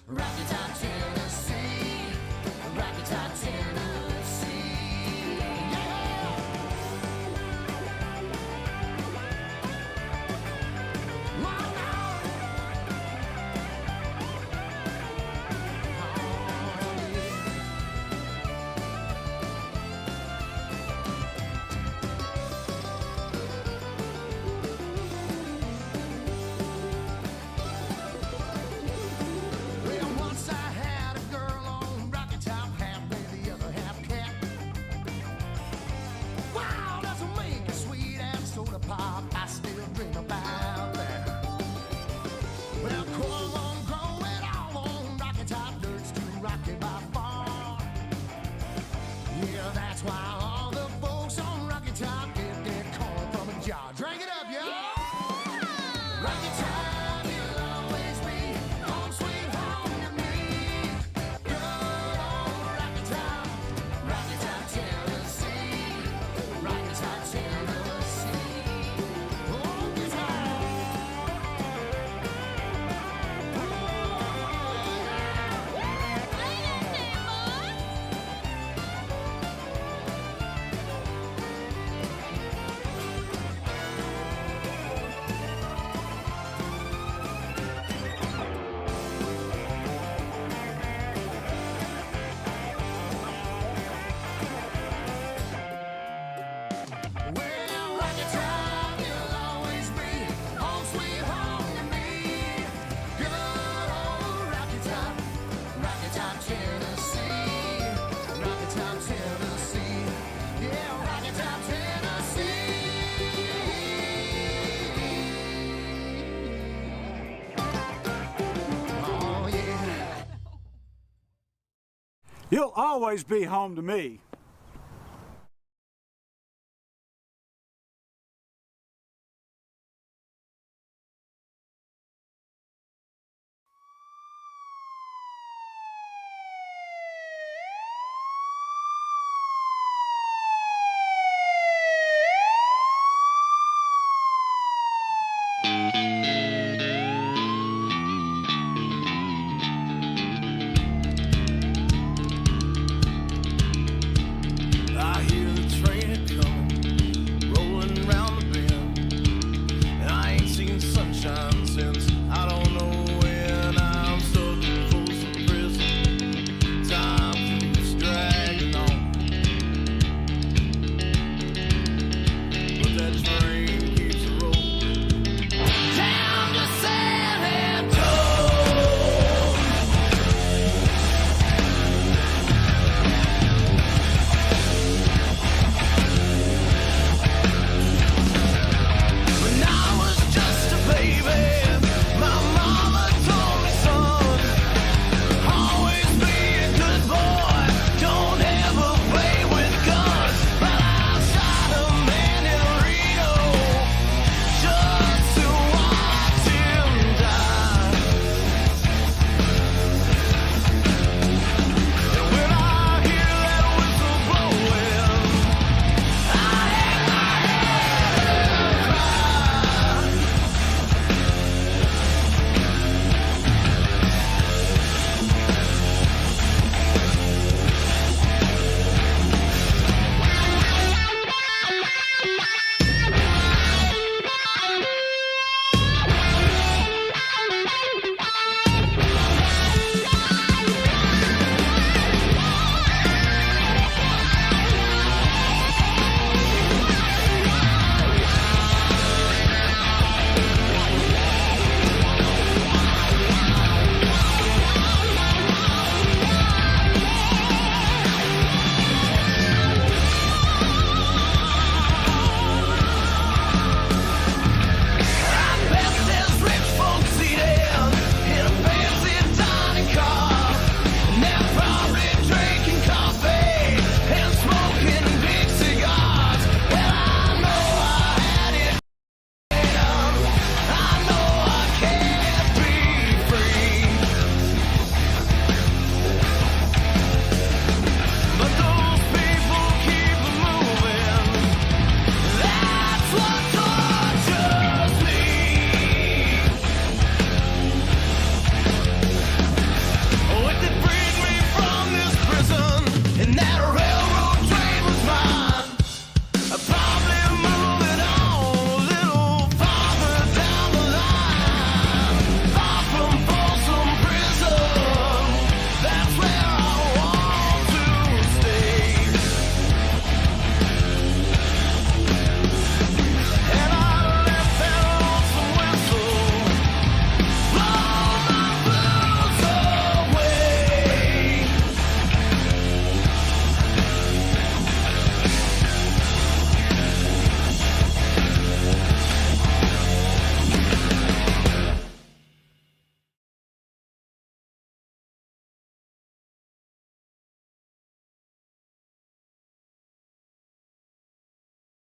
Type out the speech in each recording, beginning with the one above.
Rocky Top, Tennessee. Rocky Top, Tennessee. Yeah! My Lord. Oh, yeah. Well, once I had a girl on Rocky Top, half baby, the other half cat. Wow, doesn't make a sweet and soda pop. I still dream about that. Well, corn won't grow at all on Rocky Top. Dirt's too rocky by far. Yeah, that's why all the folks on Rocky Top get their corn from a jar. Drink it up, y'all. Rocky Top, you'll always be home sweet home to me. Good old Rocky Top, Tennessee. Rocky Top, Tennessee. Oh, guitar. Well, Rocky Top, you'll always be home sweet home to me. Good old Rocky Top, Tennessee. Rocky Top, Tennessee. Yeah, Rocky Top, Tennessee. Oh, yeah. You'll always be home to me.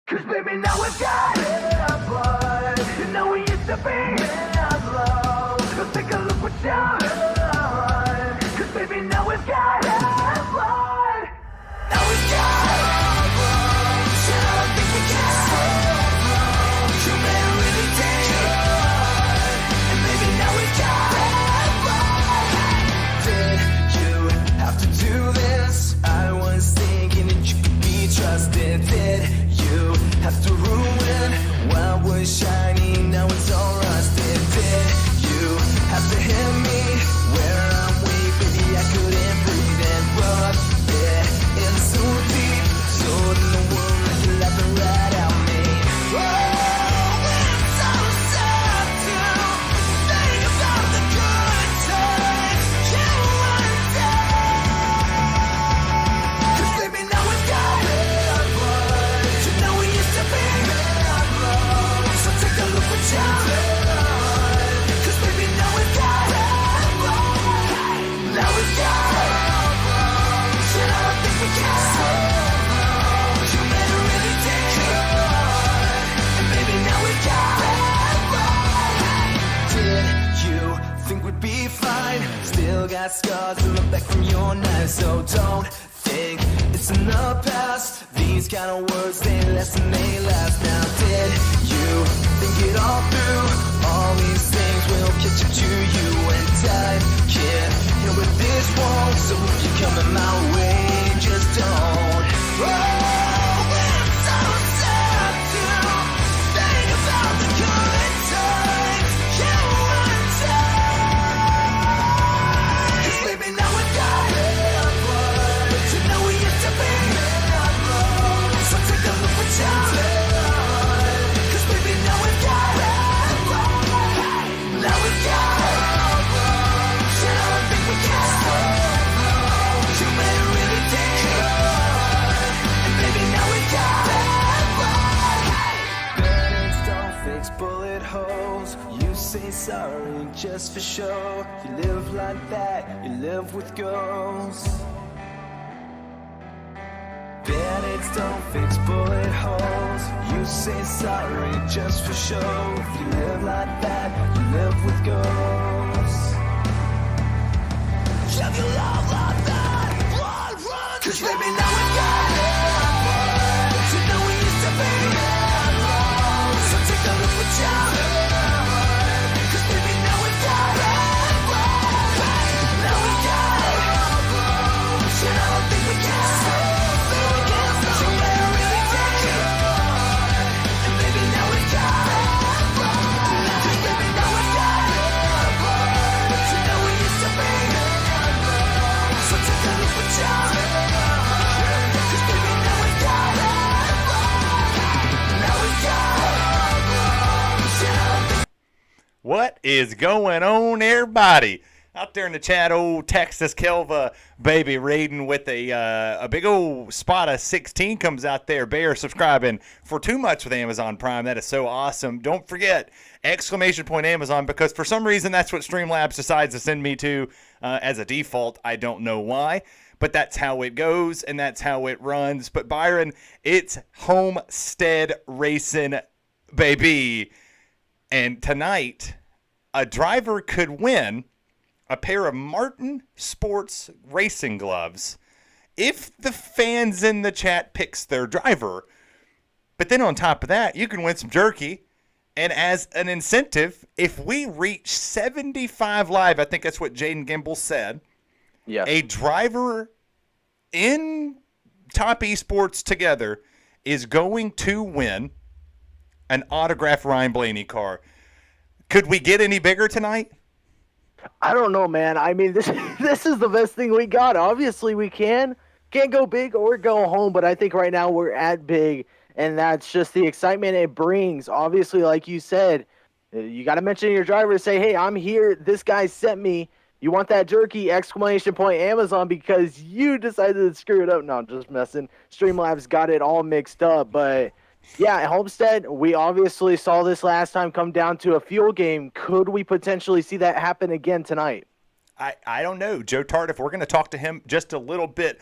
Cause baby, now we've got it, but you know we used to be in love. So take a look what you've done. Cause baby, now we've got it, but now we've got it, but I don't think we can. You better really take it, and baby, now we've got it, but did you have to do this? I was thinking that you could be trusted. Did you have to ruin what was shining? Now it's all rusted. Did you have to hit me where I'm weak? Baby, I couldn't breathe and rub it in so deep. So in the world, like you're laughing right at me. Oh, it's so sad to think about the good times you and I. 'Cause baby, now we've got it, but you know we used to be in love. So take a look what you've done. 'Cause baby, now we've got it, but now we've got it, but shit, I don't think we can. You better really take it, and baby, now we've got it, but did you think we'd be fine? Still got scars in the back from your knife, so don't think it's in the past. These kind of words, they last and they last. Now did you think it all through? All these things will catch up to you, and time can't heal with this won't. So if you're coming my way, just don't. Oh, it's so sad to think about the good times you and I. 'Cause baby, now we've got it, but you know we used to be in love. So take a look what you've done. 'Cause baby, now we've got it, but now we've got it, but shit, I don't think we can. You better really take it, and baby, now we've got it, but bandits don't fix bullet holes. You say sorry just for show. You live like that, you live with ghosts. Bandits don't fix bullet holes. You say sorry just for show. If you live like that, you live with ghosts. Shove your love like that, blood runs. 'Cause baby, now we've got it, but you know we used to be in love. So take a look what you've done. 'Cause baby, now we've got it, but now we've got it, but shit, I don't think we can. You better really take it, and baby, now we've got it, but 'cause baby, now we've got it, but you know we used to be in love. So take a look what you've done. 'Cause baby, now we've got it, but now we've got it, but shit, I don't think. What is going on, everybody? Out there in the chat, old Texas Kelva baby raiding with a big old spot of 16 comes out there. Bear subscribing for too much with Amazon Prime. That is so awesome. Don't forget, !Amazon, because for some reason that's what Streamlabs decides to send me to as a default. I don't know why, but that's how it goes and that's how it runs. But Byron, it's Homestead racing, baby. And tonight, a driver could win a pair of Martin Sports racing gloves if the fans in the chat picks their driver. But then on top of that, you can win some jerky. And as an incentive, if we reach 75 live, I think that's what Jaden Gimbel said, Yes. a driver in Top Esports together is going to win an autographed Ryan Blaney car. Could we get any bigger tonight? I don't know, man. I mean, this is the best thing we got. Obviously, we can't go big or go home, but I think right now we're at big, and that's just the excitement it brings. Obviously, like you said, you got to mention your driver, say, hey, I'm here. This guy sent me. You want that jerky, ! Amazon, because you decided to screw it up. No, I'm just messing. Streamlabs got it all mixed up, but yeah, at Homestead, we obviously saw this last time come down to a fuel game. Could we potentially see that happen again tonight? I don't know. Joe Tardif, we're going to talk to him just a little bit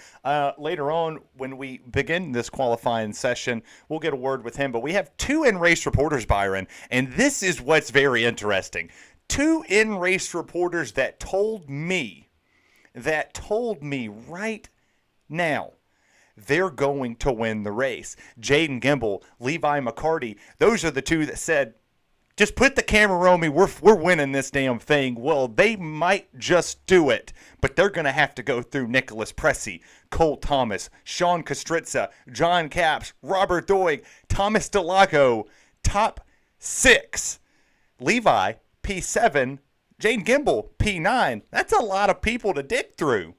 later on when we begin this qualifying session. We'll get a word with him. But we have 2 in-race reporters, Byron, and this is what's very interesting. 2 in-race reporters that told me right now they're going to win the race. Jaden Gimble, Levi McCarty, those are the 2 that said, just put the camera on me. We're winning this damn thing. Well, they might just do it, but they're going to have to go through Nicholas Pressey, Cole Thomas, Sean Kostritza, John Capps, Robert Doig, Thomas DeLago, top 6. Levi, P7, Jane Gimble, P9. That's a lot of people to dig through.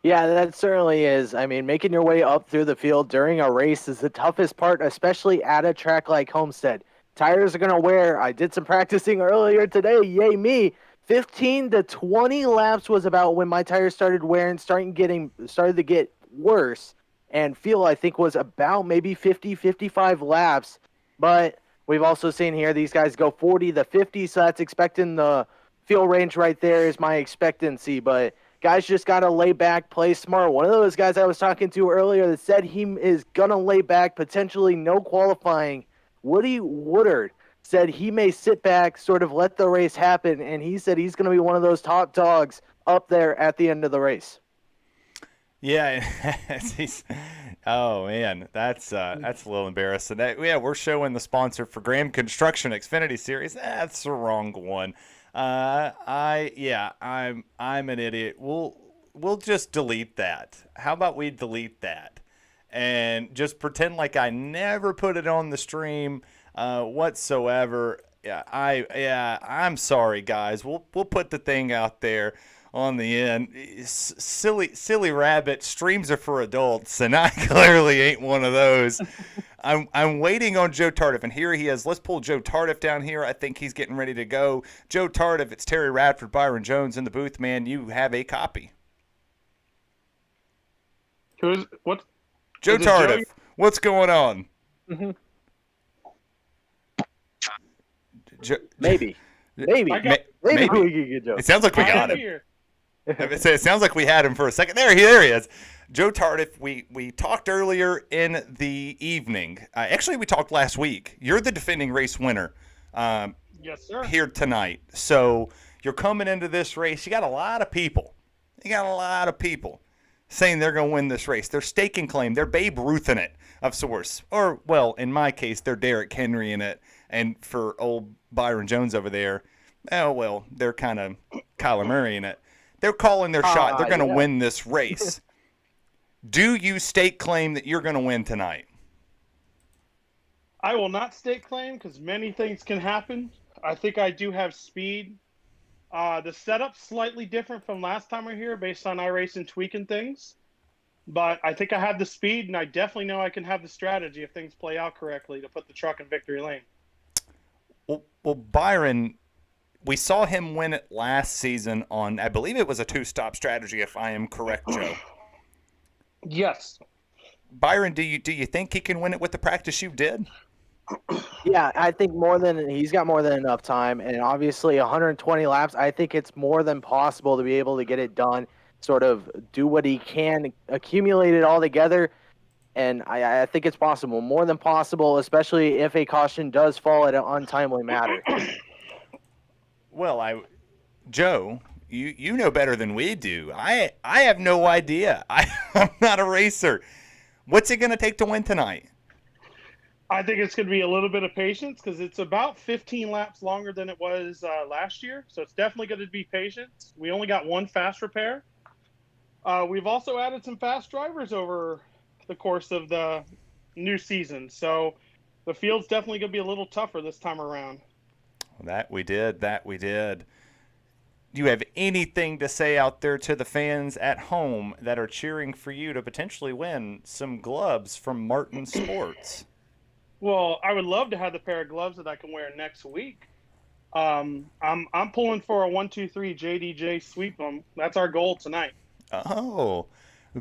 Yeah, that certainly is. I mean, making your way up through the field during a race is the toughest part, especially at a track like Homestead. Tires are going to wear. I did some practicing earlier today. Yay me. 15 to 20 laps was about when my tires started wearing, started to get worse. And fuel, I think, was about maybe 50, 55 laps. But we've also seen here these guys go 40 to 50, so that's expecting the fuel range right there is my expectancy. But guys just got to lay back, play smart. One of those guys I was talking to earlier that said he is going to lay back, potentially no qualifying, Woody Woodard, said he may sit back, sort of let the race happen, and he said he's going to be one of those top dogs up there at the end of the race. Yeah, oh man, that's a little embarrassing. We're showing the sponsor for Graham Construction Xfinity Series. That's the wrong one. I'm an idiot. We'll just delete that. How about we delete that? And just pretend like I never put it on the stream whatsoever. I'm sorry, guys. We'll put the thing out there on the end. Silly rabbit. Streams are for adults, and I clearly ain't one of those. I'm waiting on Joe Tardif, and here he is. Let's pull Joe Tardif down here. I think he's getting ready to go. Joe Tardif, it's Terry Radford, Byron Jones in the booth. Man, you have a copy. What? Joe Tardif, what's going on? Mm-hmm. Maybe maybe. we could get Joe. It sounds like we got him. It sounds like we had him for a second. There he is. Joe Tardif, we talked earlier in the evening. Actually, we talked last week. You're the defending race winner. Yes, sir. Here tonight. So you're coming into this race. You got a lot of people. Saying they're going to win this race. They're staking claim. They're Babe Ruth in it, of sorts. Or, well, in my case, they're Derrick Henry in it. And for old Byron Jones over there, they're kind of Kyler Murray in it. They're calling their shot. They're going to win this race. Do you stake claim that you're going to win tonight? I will not stake claim because many things can happen. I think I do have speed. The setup's slightly different from last time we were here based on iRacing tweaking things. But I think I have the speed, and I definitely know I can have the strategy if things play out correctly to put the truck in victory lane. Well, Byron, we saw him win it last season on, I believe it was a 2-stop strategy, if I am correct, Joe. Yes. Byron, do you think he can win it with the practice you did? Yeah, I think he's got more than enough time, and obviously 120 laps, I think it's more than possible to be able to get it done, sort of do what he can, accumulate it all together, and I think it's possible, more than possible, especially if a caution does fall at an untimely matter. Well, Joe, you know better than we do. I have no idea. I'm not a racer. What's it going to take to win tonight? I think it's going to be a little bit of patience because it's about 15 laps longer than it was last year. So it's definitely going to be patience. We only got one fast repair. We've also added some fast drivers over the course of the new season. So the field's definitely going to be a little tougher this time around. That we did. Do you have anything to say out there to the fans at home that are cheering for you to potentially win some gloves from Martin Sports? Well, I would love to have the pair of gloves that I can wear next week. I'm pulling for a 1-2-3 JDJ sweep them. That's our goal tonight. Oh,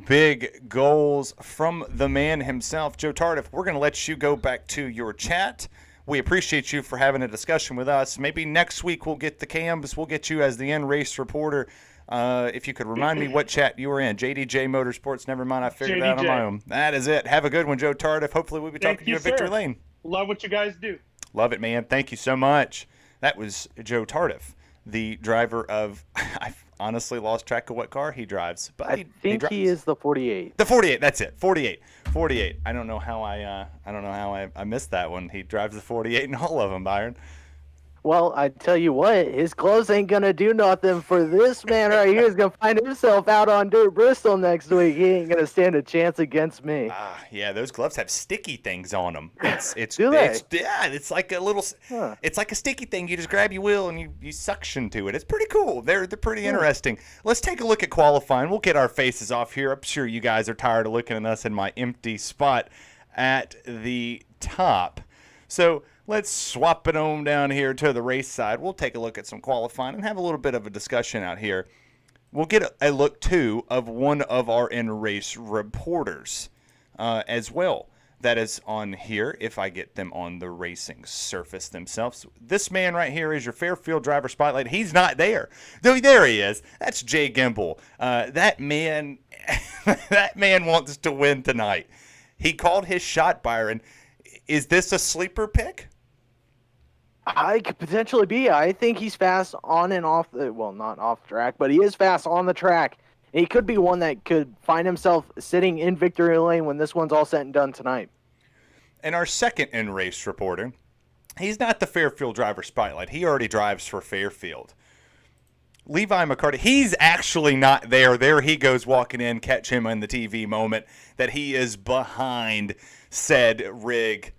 big goals from the man himself, Joe Tardif. We're going to let you go back to your chat. We appreciate you for having a discussion with us. Maybe next week we'll get the cams. We'll get you as the in-race reporter. If you could remind me what chat you were in. JDJ Motorsports. Never mind, I figured it out on my own. That is it. Have a good one, Joe Tardif. Hopefully we'll be talking to you at Victory Lane. Love what you guys do. Love it, man. Thank you so much. That was Joe Tardif, the driver of – I've honestly lost track of what car he drives. But I think he is the 48. The 48, that's it. 48. I don't know how I missed that one. He drives the 48 in all of them, Byron. Well, I tell you what, his clothes ain't going to do nothing for this man right here. He's going to find himself out on Dirt Bristol next week. He ain't going to stand a chance against me. Yeah, those gloves have sticky things on them. Do they? It's like a little, it's like a sticky thing. You just grab your wheel and you suction to it. It's pretty cool. They're pretty interesting. Let's take a look at qualifying. We'll get our faces off here. I'm sure you guys are tired of looking at us in my empty spot at the top. So let's swap it on down here to the race side. We'll take a look at some qualifying and have a little bit of a discussion out here. We'll get a look, too, of one of our in-race reporters as well. That is on here, if I get them on the racing surface themselves. This man right here is your Fairfield driver spotlight. He's not there. There he is. That's Jay Gimble. That man wants to win tonight. He called his shot, Byron. Is this a sleeper pick? I could potentially be. I think he's fast on and off not off track, but he is fast on the track. And he could be one that could find himself sitting in victory lane when this one's all said and done tonight. And our second in-race reporter, he's not the Fairfield driver spotlight. He already drives for Fairfield. Levi McCarty, he's actually not there. There he goes walking in. Catch him in the TV moment that he is behind said rig.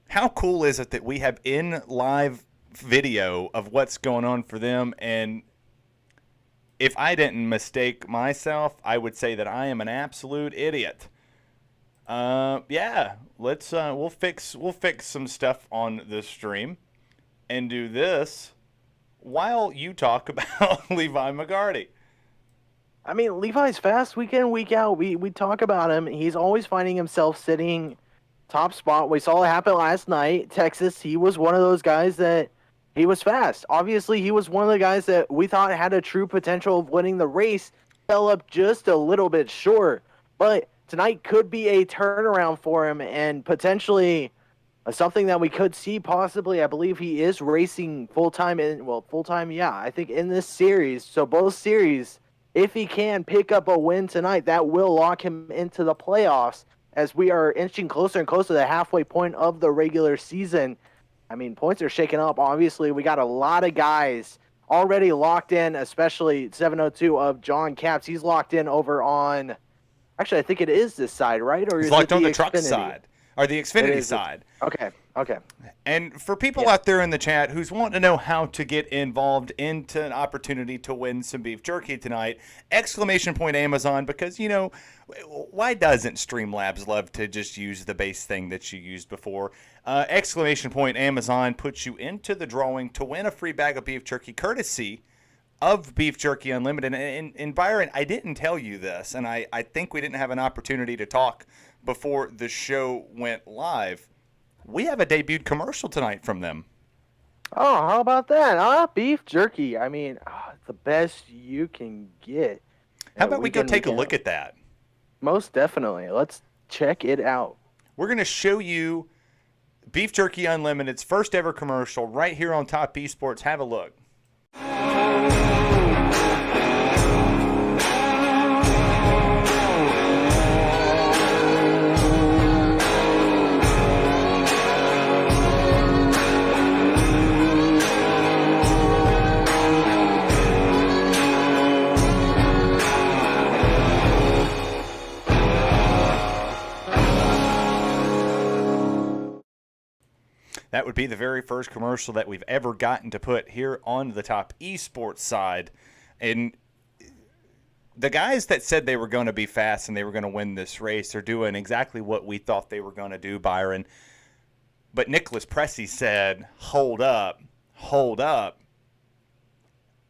How cool is it that we have in live video of what's going on for them? And if I didn't mistake myself, I would say that I am an absolute idiot. Yeah, let's we'll fix some stuff on the stream and do this while you talk about Levi McCarty. I mean, Levi's fast week in, week out. We talk about him. He's always finding himself sitting top spot. We saw it happen last night. Texas, he was one of those guys that he was fast. Obviously, he was one of the guys that we thought had a true potential of winning the race. Fell up just a little bit short. But tonight could be a turnaround for him and potentially something that we could see possibly. I believe he is racing full-time, I think in this series. So both series, if he can pick up a win tonight, that will lock him into the playoffs as we are inching closer and closer to the halfway point of the regular season. I mean, points are shaking up. Obviously, we got a lot of guys already locked in, especially 702 of John Capps. He's locked in over on, actually, I think it is this side, right? Or he's is locked it on the Xfinity? truck side, or the Xfinity side. Okay. And for people out there in the chat who's wanting to know how to get involved into an opportunity to win some beef jerky tonight, ! Amazon, because, you know, why doesn't Streamlabs love to just use the base thing that you used before? ! Amazon puts you into the drawing to win a free bag of beef jerky courtesy of Beef Jerky Unlimited. And Byron, I didn't tell you this, and I think we didn't have an opportunity to talk before the show went live. We have a debuted commercial tonight from them. Oh, how about that, huh? Beef jerky. I mean, it's the best you can get. How about we go take a look at that? Most definitely. Let's check it out. We're going to show you Beef Jerky Unlimited's first ever commercial right here on Top Esports. Have a look. That would be the very first commercial that we've ever gotten to put here on the Top Esports side. And the guys that said they were going to be fast and they were going to win this race are doing exactly what we thought they were going to do, Byron. But Nicholas Pressey said, hold up.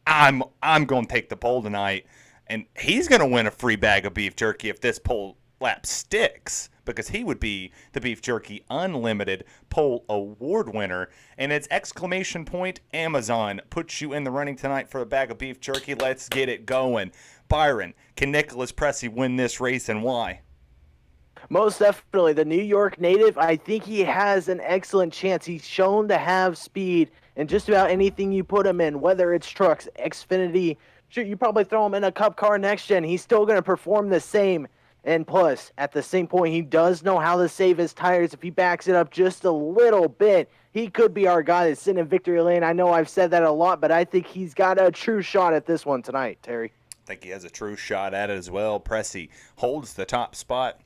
I'm going to take the pole tonight. And he's going to win a free bag of beef jerky if this pole lap sticks, because he would be the Beef Jerky Unlimited Poll Award winner. And it's exclamation point Amazon puts you in the running tonight for a bag of beef jerky. Let's get it going. Byron, can Nicholas Pressey win this race, and why? Most definitely. The New York native, I think he has an excellent chance. He's shown to have speed in just about anything you put him in, whether it's trucks, Xfinity. Shoot, you probably throw him in a Cup car next gen. He's still going to perform the same. And plus, at the same point, he does know how to save his tires. If he backs it up just a little bit, he could be our guy that's sitting in victory lane. I know I've said that a lot, but I think he's got a true shot at this one tonight, Terry. I think he has a true shot at it as well. Pressey holds the top spot.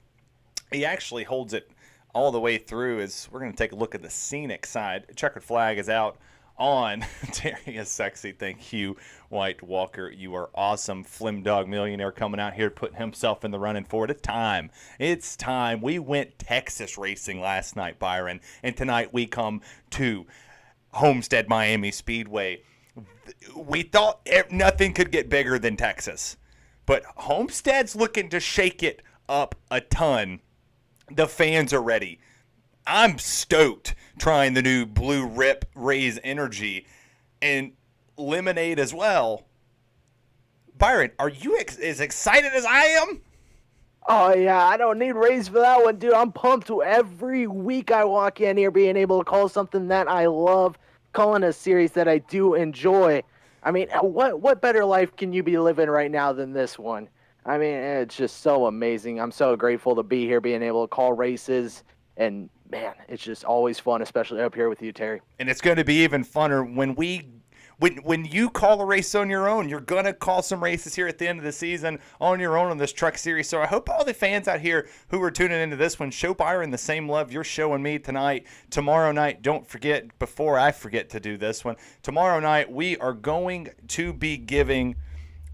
He actually holds it all the way through. As we're going to take a look at the scenic side. Checkered flag is out on. Terry is sexy. Thank you, White Walker. You are awesome. Flim Dog Millionaire coming out here, putting himself in the running for it. It's time. It's time. We went Texas racing last night, Byron, and tonight we come to Homestead Miami Speedway. We thought nothing could get bigger than Texas, but Homestead's looking to shake it up a ton. The fans are ready. I'm stoked trying the new Blue Rip Raise Energy and Lemonade as well. Byron, are you as excited as I am? Oh, yeah, I don't need raise for that one, dude. I'm pumped every week I walk in here being able to call something that I love, calling a series that I do enjoy. I mean, what better life can you be living right now than this one? I mean, it's just so amazing. I'm so grateful to be here, being able to call races, and man, it's just always fun, especially up here with you, Terry. And it's going to be even funner when you call a race on your own. You're going to call some races here at the end of the season on your own on this truck series. So I hope all the fans out here who are tuning into this one show Byron the same love you're showing me tonight. Tomorrow night, don't forget, before I forget to do this one, tomorrow night we are going to be giving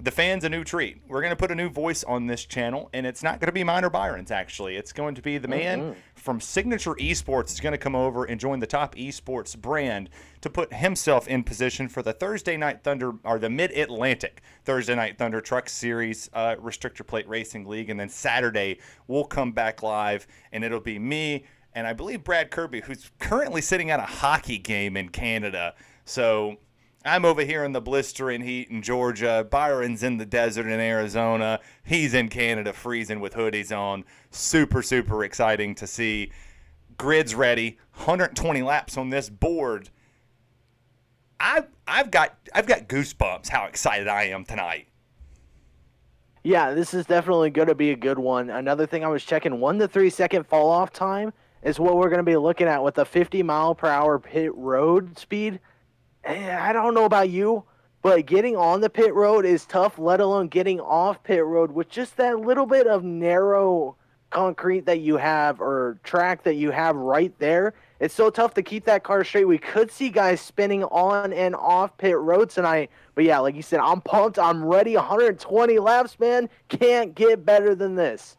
the fans a new treat. We're going to put a new voice on this channel, and it's not going to be mine or Byron's, actually. It's going to be the man from Signature Esports is going to come over and join the top esports brand to put himself in position for the Thursday Night Thunder, or the Mid-Atlantic Thursday Night Thunder Truck Series Restrictor Plate Racing League. And then Saturday, we'll come back live, and it'll be me and I believe Brad Kirby, who's currently sitting at a hockey game in Canada. So I'm over here in the blistering heat in Georgia. Byron's in the desert in Arizona. He's in Canada freezing with hoodies on. Super, super exciting to see. Grid's ready. 120 laps on this board. I've got goosebumps how excited I am tonight. Yeah, this is definitely going to be a good one. Another thing I was checking, 1 to 3 second fall off time is what we're going to be looking at with a 50 mile per hour pit road speed. I don't know about you, but getting on the pit road is tough, let alone getting off pit road with just that little bit of narrow concrete that you have or track that you have right there. It's so tough to keep that car straight. We could see guys spinning on and off pit road tonight. But yeah, like you said, I'm pumped. I'm ready. 120 laps, man. Can't get better than this.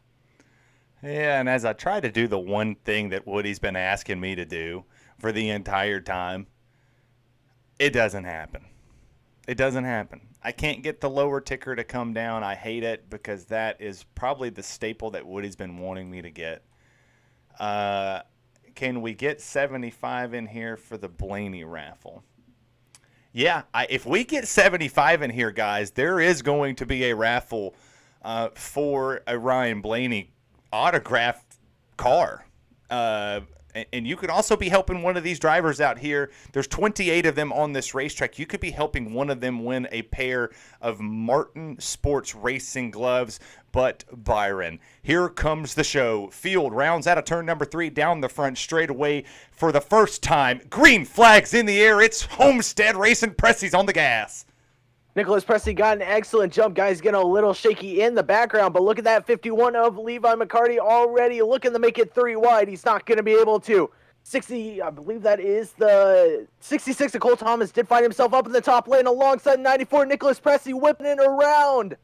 Yeah, and as I try to do the one thing that Woody's been asking me to do for the entire time, it doesn't happen. It doesn't happen. I can't get the lower ticker to come down. I hate it because that is probably the staple that Woody's been wanting me to get. Can we get 75 in here for the Blaney raffle? Yeah, if we get 75 in here, guys, there is going to be a raffle for a Ryan Blaney autographed car. And you could also be helping one of these drivers out here. There's 28 of them on this racetrack. You could be helping one of them win a pair of Martin Sports Racing gloves. But Byron, here comes the show. Field rounds out of turn number 3 down the front straightaway for the first time. Green flags in the air. It's Homestead Racing. Pressey's on the gas. Nicholas Pressey got an excellent jump, guys. Getting a little shaky in the background, but look at that 51 of Levi McCarty already looking to make it 3 wide. He's not going to be able to. 60, I believe that is the 66 of Cole Thomas did find himself up in the top lane alongside 94 Nicholas Pressey whipping it around.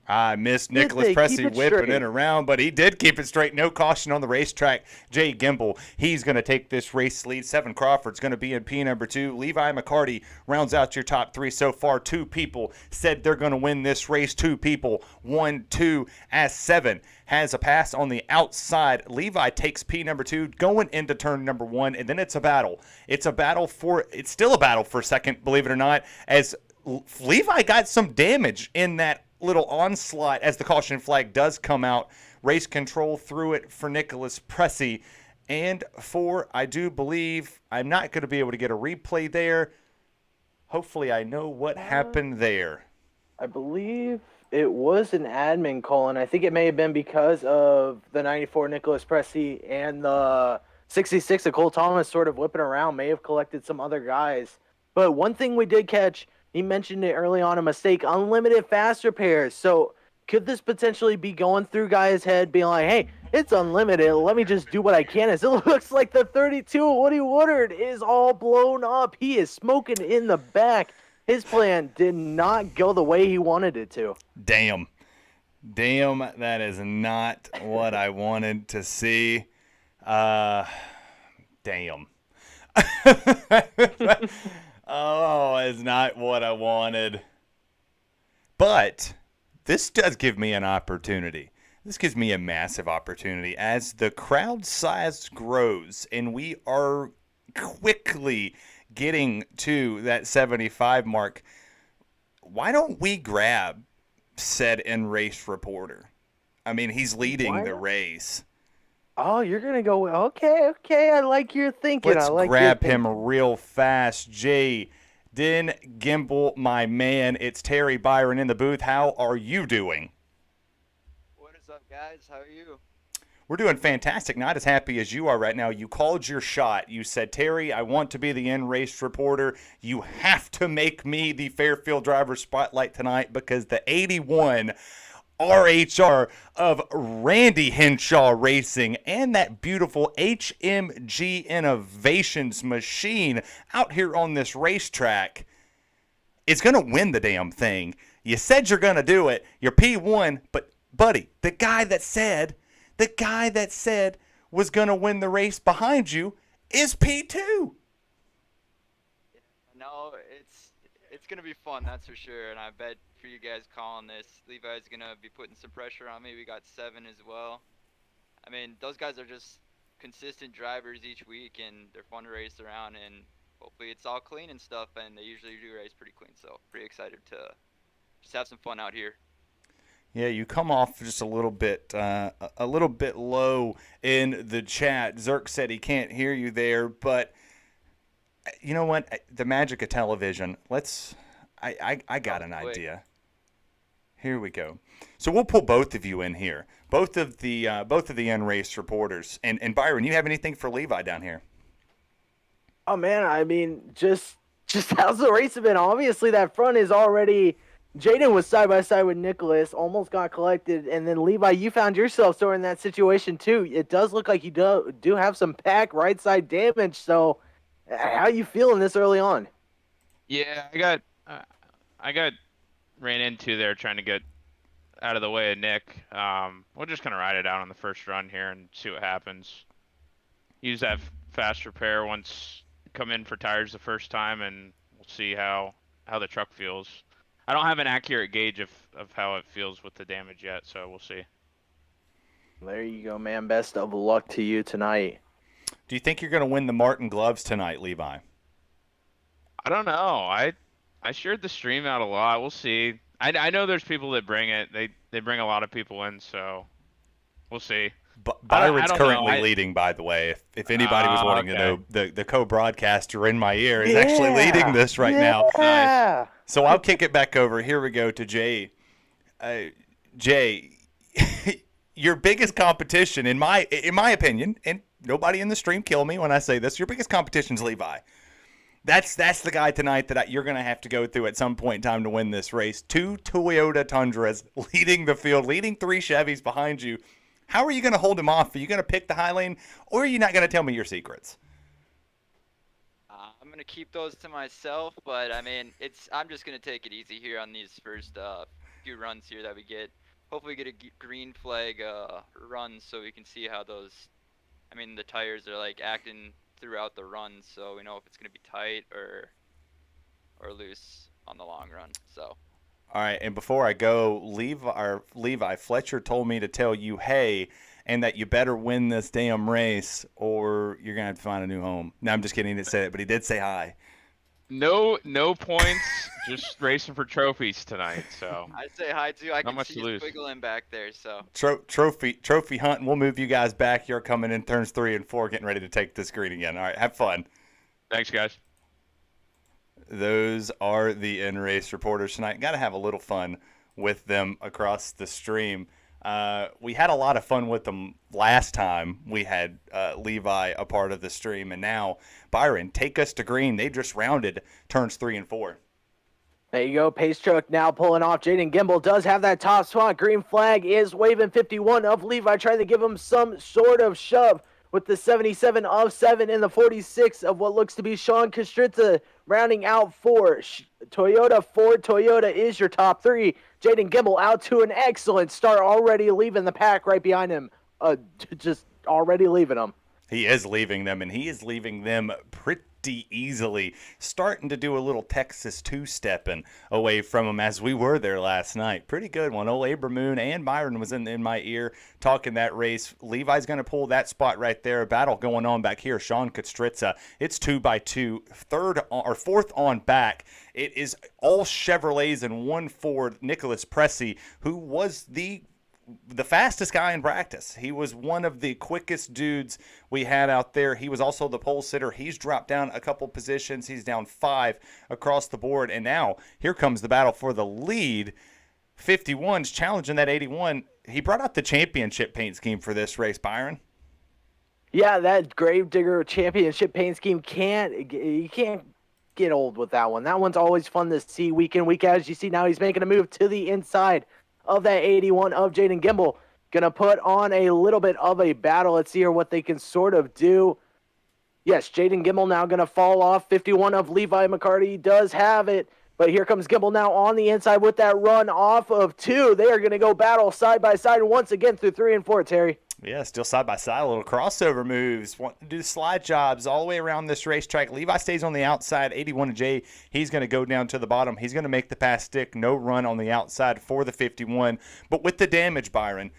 I missed Did Nicholas they Pressey keep it whipping straight? it around, but he did keep it straight. No caution on the racetrack. Jay Gimble, he's going to take this race lead. Seven Crawford's going to be in P number 2. Levi McCarty rounds out your top 3 so far. 2 people said they're going to win this race. 2 people, 1, 2, as 7 has a pass on the outside. Levi takes P number 2 going into turn number 1, and then it's a battle. It's still a battle for second, believe it or not, as Levi got some damage in that little onslaught as the caution flag does come out. Race control through it for Nicholas Pressey. And for, I do believe, I'm not going to be able to get a replay there. Hopefully I know what happened there. I believe it was an admin call, and I think it may have been because of the 94 Nicholas Pressey and the 66 of Cole Thomas sort of whipping around, may have collected some other guys. But one thing we did catch, he mentioned it early on, a mistake, unlimited fast repairs. So could this potentially be going through guys' head, being like, hey, it's unlimited, let me just do what I can? As it looks like the 32 of Woody Woodard is all blown up. He is smoking in the back. His plan did not go the way he wanted it to. Damn, that is not what I wanted to see. Damn. Oh, it's not what I wanted. But this does give me an opportunity. This gives me a massive opportunity as the crowd size grows and we are quickly getting to that 75 mark. Why don't we grab said end race reporter? I mean, he's leading the race. Oh, you're going to go, okay, I like your thinking. Let's I like grab your him real fast. Jay, Den Gimble, my man. It's Terry Byron in the booth. How are you doing? What is up, guys? How are you? We're doing fantastic. Not as happy as you are right now. You called your shot. You said, Terry, I want to be the end race reporter. You have to make me the Fairfield Driver Spotlight tonight because the 81 RHR of Randy Henshaw Racing and that beautiful HMG Innovations machine out here on this racetrack is going to win the damn thing. You said you're going to do it. You're P1, but buddy, the guy that said was going to win the race behind you is P2. No, it's gonna be fun, that's for sure. And I bet for you guys calling this, Levi's gonna be putting some pressure on me. We got 7 as well. I mean, those guys are just consistent drivers each week, and they're fun to race around. And hopefully, it's all clean and stuff. And they usually do race pretty clean, so pretty excited to just have some fun out here. Yeah, you come off just a little bit low in the chat. Zerk said he can't hear you there, but you know what? The magic of television. I got an idea. Here we go. So we'll pull both of you in here, both of the end race reporters. And Byron, you have anything for Levi down here? Oh man, I mean, just how's the race been? Obviously, that front is already. Jaden was side by side with Nicholas, almost got collected, and then Levi, you found yourself sort of in that situation too. It does look like you do have some pack right side damage. So, how you feeling this early on? Yeah, I got ran into there trying to get out of the way of Nick. We're just gonna ride it out on the first run here and see what happens. Use that fast repair once come in for tires the first time, and we'll see how the truck feels. I don't have an accurate gauge of how it feels with the damage yet, so we'll see. There you go, man. Best of luck to you tonight. Do you think you're going to win the Martin gloves tonight, Levi? I don't know. I shared the stream out a lot. We'll see. I know there's people that bring it. They bring a lot of people in, so we'll see. Byron's currently leading, by the way. If anybody was wanting to know, the co-broadcaster in my ear is actually leading this right now. Nice. So I'll kick it back over. Here we go to Jay. Jay, your biggest competition, in my opinion, and nobody in the stream kill me when I say this, your biggest competition is Levi. That's the guy tonight that you're going to have to go through at some point in time to win this race. 2 Toyota Tundras leading the field, leading 3 Chevys behind you. How are you going to hold him off? Are you going to pick the high lane, or are you not going to tell me your secrets? I'm gonna keep those to myself, but I mean, I'm just gonna take it easy here on these first few runs here that we get. Hopefully get a green flag run so we can see how those, the tires are like acting throughout the run, so we know if it's going to be tight or loose on the long run. So. All right, and before I go, Levi Fletcher told me to tell you, hey, and that you better win this damn race or you're going to have to find a new home. No, I'm just kidding. He didn't say it, but he did say hi. No points, just racing for trophies tonight. So I say hi too. I not can much see to you lose. squiggling back there. So Trophy hunting. We'll move you guys back. You're coming in turns 3 and 4, getting ready to take this green again. All right, have fun. Thanks, guys. Those are the in-race reporters tonight. Got to have a little fun with them across the stream. We had a lot of fun with them last time we had Levi a part of the stream, and now Byron, take us to green. They just rounded turns 3 and 4. There you go. Pace truck now pulling off. Jaden Gimbel does have that top spot. Green flag is waving. 51 of Levi trying to give him some sort of shove with the 77 of 7 and the 46 of what looks to be Sean Kostritza rounding out 4. Toyota Ford Toyota is your top 3. Jaden Gimbel out to an excellent start, already leaving the pack right behind him. Just already leaving him. He is leaving them, and he is leaving them pretty easily. Starting to do a little Texas two-stepping away from him as we were there last night. Pretty good one. Old Abramoon and Byron was in my ear talking that race. Levi's going to pull that spot right there. A battle going on back here. Sean Kostritza. It's 2x2. Fourth on back. It is all Chevrolets and one Ford. Nicholas Pressey, who was the fastest guy in practice. He was one of the quickest dudes we had out there. He was also the pole sitter. He's dropped down a couple positions. He's down 5 across the board. And now here comes the battle for the lead. 51's challenging that 81. He brought out the championship paint scheme for this race, Byron. Yeah, that Gravedigger championship paint scheme you can't get old with that one. That one's always fun to see week in, week out. As you see now, he's making a move to the inside of that 81 of Jaden Gimbel. Gonna put on a little bit of a battle. Let's see here what they can sort of do. Yes, Jaden Gimbel now gonna fall off. 51 of Levi McCarty does have it. But here comes Gimbel now on the inside with that run off of 2. They are gonna go battle side by side once again through 3 and 4, Terry. Yeah, still side by side, little crossover moves. Want to do slide jobs all the way around this racetrack. Levi stays on the outside. 81 J, he's going to go down to the bottom. He's going to make the pass stick. No run on the outside for the 51. But with the damage, Byron,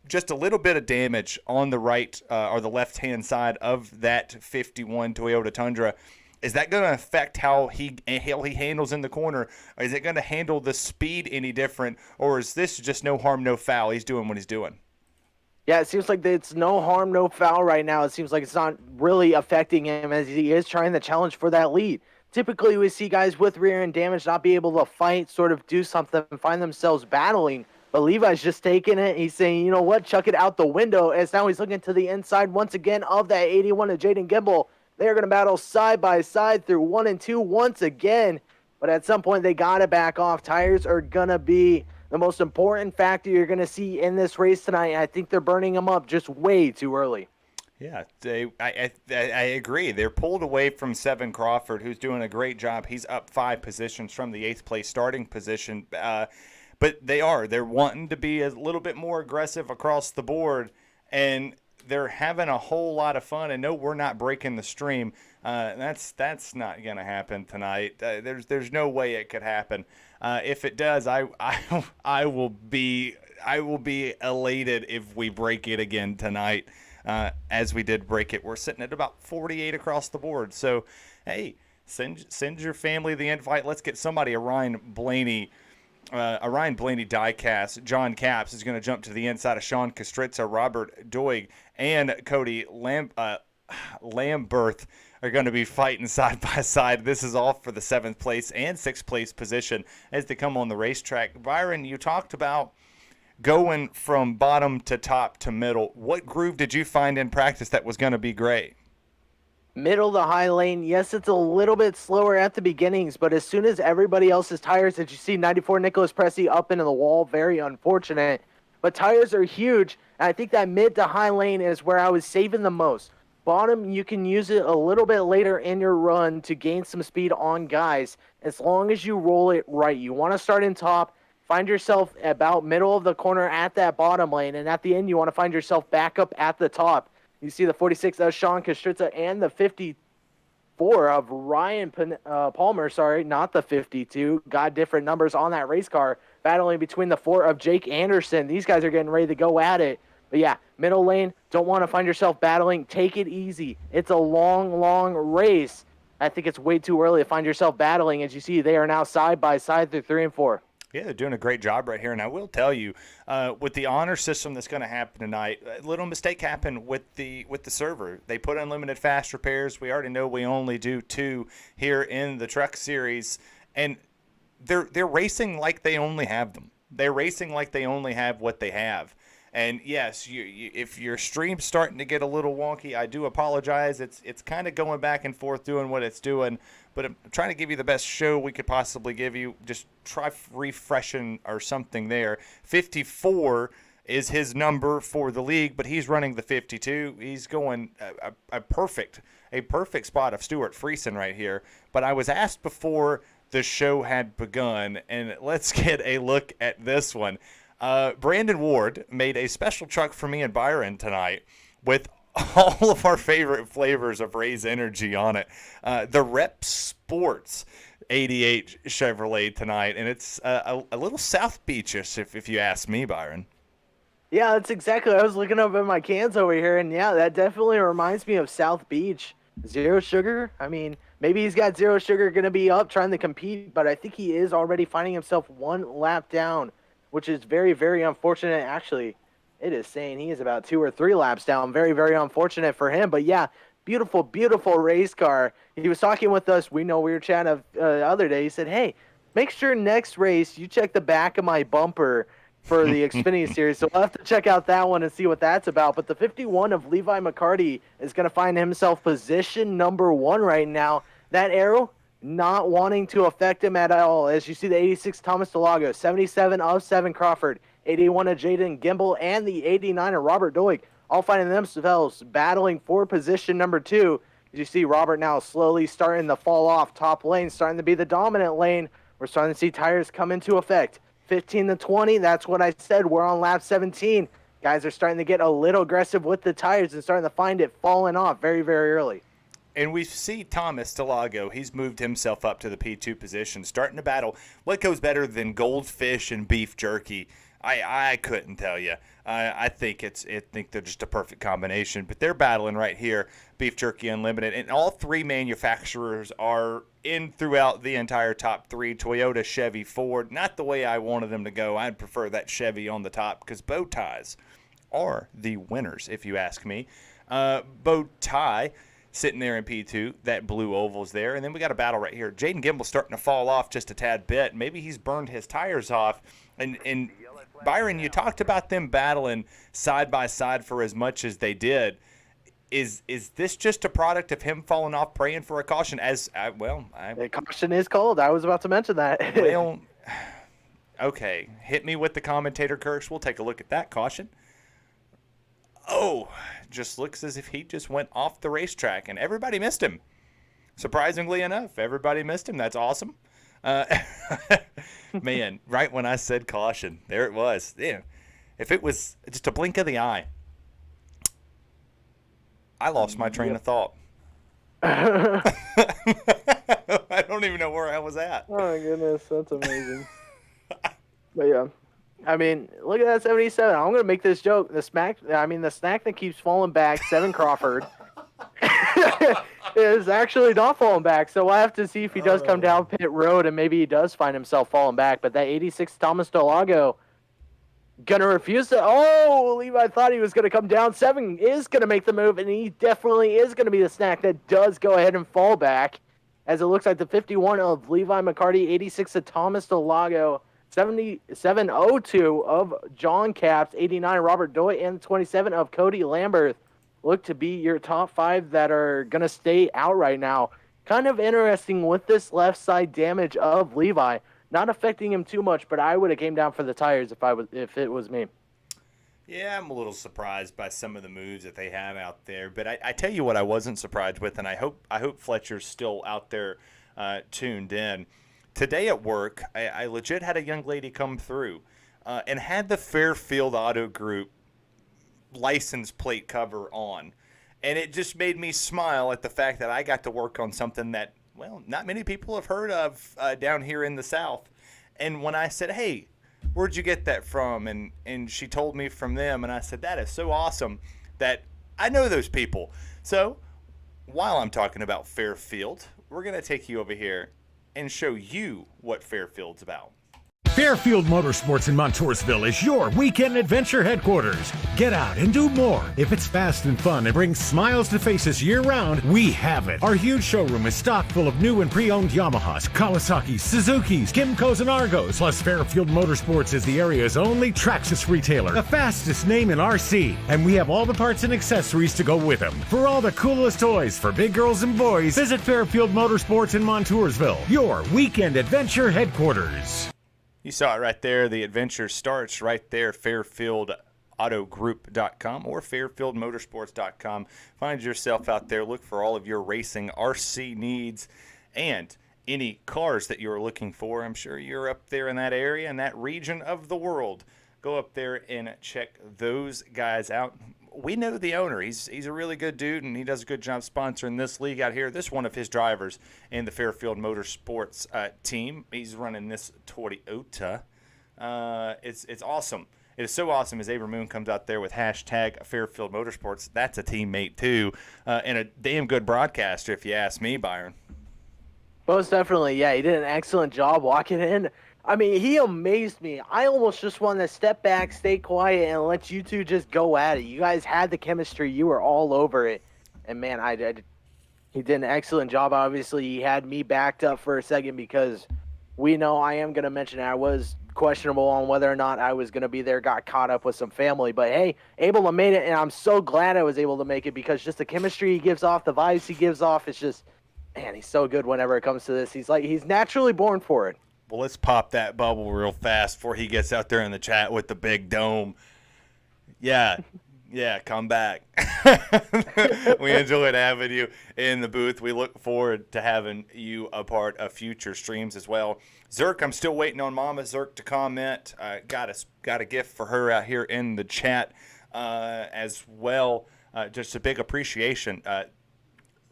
just a little bit of damage on the right or the left-hand side of that 51 Toyota Tundra. Is that going to affect how he handles in the corner? Or is it going to handle the speed any different? Or is this just no harm, no foul? He's doing what he's doing. Yeah, it seems like it's no harm, no foul right now. It seems like it's not really affecting him as he is trying to challenge for that lead. Typically, we see guys with rear end damage not be able to fight, sort of do something, find themselves battling. But Levi's just taking it. He's saying, you know what, chuck it out the window. As now he's looking to the inside once again of that 81 of Jaden Gimbel. They're going to battle side by side through 1 and 2 once again. But at some point, they got to back off. Tires are going to be the most important factor you're going to see in this race tonight. I think they're burning them up just way too early. Yeah, I agree. They're pulled away from 7 Crawford, who's doing a great job. He's up 5 positions from the 8th place starting position. But they're wanting to be a little bit more aggressive across the board, and they're having a whole lot of fun. And no, we're not breaking the stream. That's not going to happen tonight. There's no way it could happen. If it does, I will be elated if we break it again tonight, as we did break it. We're sitting at about 48 across the board. So, hey, send your family the invite. Let's get somebody. A Ryan Blaney diecast. John Capps is going to jump to the inside of Sean Kostritza, Robert Doig, and Cody Lamberth are going to be fighting side by side. This is all for the 7th place and 6th place position as they come on the racetrack. Byron, you talked about going from bottom to top to middle. What groove did you find in practice that was going to be great? Middle to high lane, yes, it's a little bit slower at the beginnings, but as soon as everybody else's tires, that you see 94 Nicholas Pressey up into the wall, very unfortunate. But tires are huge, and I think that mid to high lane is where I was saving the most. Bottom, you can use it a little bit later in your run to gain some speed on guys, as long as you roll it right. You want to start in top, find yourself about middle of the corner at that bottom lane, and at the end you want to find yourself back up at the top. You see the 46 of Sean Kastritza and the 54 of Ryan Palmer, not the 52. Got different numbers on that race car, battling between the 4 of Jake Anderson. These guys are getting ready to go at it. But yeah, middle lane, don't want to find yourself battling. Take it easy. It's a long, long race. I think it's way too early to find yourself battling. As you see, they are now side by side through 3 and 4. Yeah, they're doing a great job right here. And I will tell you, with the honor system that's going to happen tonight, a little mistake happened with the server. They put unlimited fast repairs. We already know we only do 2 here in the truck series. And they're racing like they only have them. They're racing like they only have what they have. And yes, if your stream's starting to get a little wonky, I do apologize. It's kind of going back and forth doing what it's doing, but I'm trying to give you the best show we could possibly give you. Just try refreshing or something there. 54 is his number for the league, but he's running the 52. He's going a perfect spot of Stuart Friesen right here. But I was asked before the show had begun, and let's get a look at this one. Brandon Ward made a special truck for me and Byron tonight with all of our favorite flavors of Raise Energy on it. The Rep Sports 88 Chevrolet tonight, and it's a little South Beachish, if you ask me, Byron. Yeah, that's exactly. I was looking up at my cans over here, and yeah, that definitely reminds me of South Beach. Zero sugar. I mean, maybe he's got zero sugar going to be up trying to compete, but I think he is already finding himself 1 lap down, which is very, very unfortunate. Actually, it is saying he is about 2 or 3 laps down. Very, very unfortunate for him. But yeah, beautiful, beautiful race car. He was talking with us. We know we were chatting the other day. He said, hey, make sure next race you check the back of my bumper for the Xfinity Series. So we'll have to check out that one and see what that's about. But the 51 of Levi McCarty is going to find himself position number 1 right now. That arrow not wanting to affect him at all. As you see the 86 Thomas Delago, 77 of 7 Crawford, 81 of Jaden Gimbel, and the 89 of Robert Doig, all finding themselves battling for position number 2. As you see Robert now slowly starting to fall off. Top lane starting to be the dominant lane. We're starting to see tires come into effect. 15 to 20, that's what I said. We're on lap 17. Guys are starting to get a little aggressive with the tires and starting to find it falling off very, very early. And we see Thomas Delago. He's moved himself up to the P2 position, starting to battle. What goes better than goldfish and beef jerky? I couldn't tell you. I think they're just a perfect combination. But they're battling right here, Beef Jerky Unlimited. And all 3 manufacturers are in throughout the entire top 3. Toyota, Chevy, Ford. Not the way I wanted them to go. I'd prefer that Chevy on the top because bow ties are the winners, if you ask me. Bow tie sitting there in P2. That blue oval's there. And then we got a battle right here. Jaden Gimbel's starting to fall off just a tad bit. Maybe he's burned his tires off. And Byron, you talked about them battling side by side for as much as they did. Is this just a product of him falling off, praying for a caution? The caution is called. I was about to mention that. Well, okay. Hit me with the commentator curse. We'll take a look at that caution. Oh, just looks as if he just went off the racetrack, and everybody missed him. Surprisingly enough, everybody missed him. That's awesome. Man, right when I said caution, there it was. Yeah. If it was just a blink of the eye, I lost my train of thought. I don't even know where I was at. Oh my goodness, that's amazing. But yeah, I mean, look at that 77. I'm gonna make this joke. The snack that keeps falling back, 7 Crawford, is actually not falling back. So we'll have to see if he does come down pit road and maybe he does find himself falling back. But that 86 Thomas Delago gonna refuse to. Oh, Levi thought he was gonna come down. 7 is gonna make the move, and he definitely is gonna be the snack that does go ahead and fall back. As it looks like the 51 of Levi McCarty, 86 of Thomas Delago, 7702 of John Caps, 89 Robert Doy, and 27 of Cody Lambert look to be your top 5 that are going to stay out right now. Kind of interesting with this left side damage of Levi. Not affecting him too much, but I would have came down for the tires if it was me. Yeah, I'm a little surprised by some of the moves that they have out there. But I tell you what I wasn't surprised with, and I hope Fletcher's still out there tuned in. today at work, I legit had a young lady come through and had the Fairfield Auto Group license plate cover on. And it just made me smile at the fact that I got to work on something that, well, not many people have heard of down here in the South. And when I said, hey, where'd you get that from? And she told me from them. And I said, that is so awesome that I know those people. So while I'm talking about Fairfield, we're going to take you over here and show you what Fairfield's about. Fairfield Motorsports in Montoursville is your weekend adventure headquarters. Get out and do more. If it's fast and fun and brings smiles to faces year-round, we have it. Our huge showroom is stocked full of new and pre-owned Yamahas, Kawasaki's, Suzuki's, Kymco's, and Argos. Plus, Fairfield Motorsports is the area's only Traxxas retailer, the fastest name in RC. And we have all the parts and accessories to go with them. For all the coolest toys for big girls and boys, visit Fairfield Motorsports in Montoursville, your weekend adventure headquarters. You saw it right there. The adventure starts right there, FairfieldAutoGroup.com or FairfieldMotorsports.com. Find yourself out there. Look for all of your racing RC needs and any cars that you're looking for. I'm sure you're up there in that area, in that region of the world. Go up there and check those guys out. We know the owner. He's a really good dude, and he does a good job sponsoring this league out here. This is one of his drivers in the Fairfield Motorsports team. He's running this Toyota. It's awesome. It is so awesome as Abram Moon comes out there with hashtag Fairfield Motorsports. That's a teammate, too, and a damn good broadcaster, if you ask me, Byron. Most definitely, yeah. He did an excellent job walking in. I mean, he amazed me. I almost just wanted to step back, stay quiet, and let you two just go at it. You guys had the chemistry. You were all over it. And, man, he did an excellent job. Obviously, he had me backed up for a second because we know I am going to mention it. I was questionable on whether or not I was going to be there, got caught up with some family. But, hey, able to make it, and I'm so glad I was able to make it because just the chemistry he gives off, the vibes he gives off, it's just, man, he's so good whenever it comes to this. He's naturally born for it. Well, let's pop that bubble real fast before he gets out there in the chat with the big dome. Yeah, come back. We enjoyed having you in the booth. We look forward to having you a part of future streams as well. Zerk, I'm still waiting on Mama Zerk to comment. Got a gift for her out here in the chat as well. Just a big appreciation.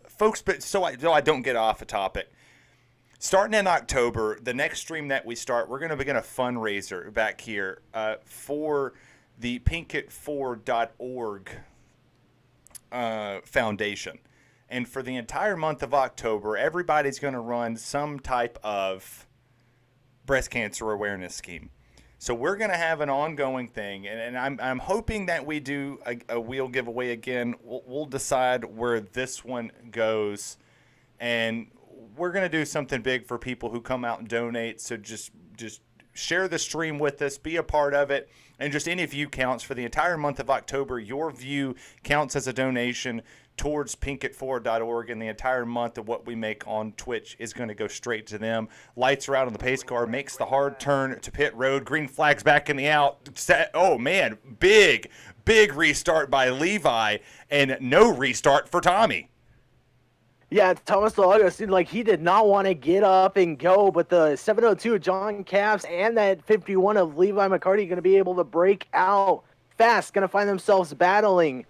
Folks, but so I don't get off a topic. Starting in October, the next stream that we start, we're going to begin a fundraiser back here for the pinkit4.org foundation. And for the entire month of October, everybody's going to run some type of breast cancer awareness scheme. So we're going to have an ongoing thing, and I'm hoping that we do a wheel giveaway again. We'll decide where this one goes, and we're going to do something big for people who come out and donate. So just share the stream with us, be a part of it, and just any view counts for the entire month of October. Your view counts as a donation towards pinkit4.org, and the entire month of what we make on Twitch is going to go straight to them. Lights are out on the pace car, makes the hard turn to pit road. Green flag's back in the out. Oh, man, big restart by Levi, and no restart for Tommy. Yeah, Thomas DeLago seemed like he did not want to get up and go, but the 702 of John Caps and that 51 of Levi McCarty going to be able to break out fast, going to find themselves battling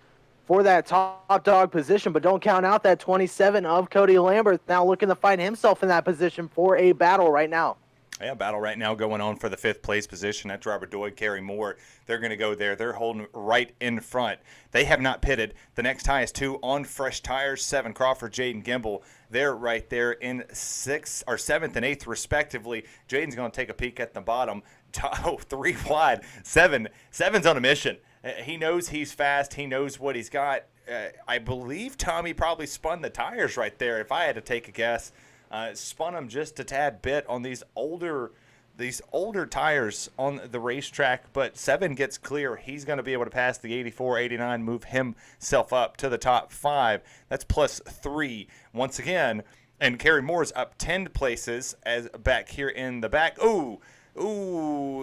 for that top dog position, but don't count out that 27 of Cody Lambert now looking to find himself in that position for a battle right now. Yeah, battle right now going on for the 5th place position. That's Robert Doig, Kerry Moore. They're going to go there. They're holding right in front. They have not pitted. The next highest 2 on fresh tires. 7, Crawford, Jaden Gimble. They're right there in 6th or 7th and 8th respectively. Jaden's going to take a peek at the bottom. 3 wide. 7's on a mission. He knows he's fast. He knows what he's got. I believe Tommy probably spun the tires right there, if I had to take a guess. Spun them just a tad bit on these older tires on the racetrack, but 7 gets clear. He's going to be able to pass the 84, 89, move himself up to the top 5. That's plus 3 once again. And Kerry Moore's up 10 places as back here in the back. Ooh,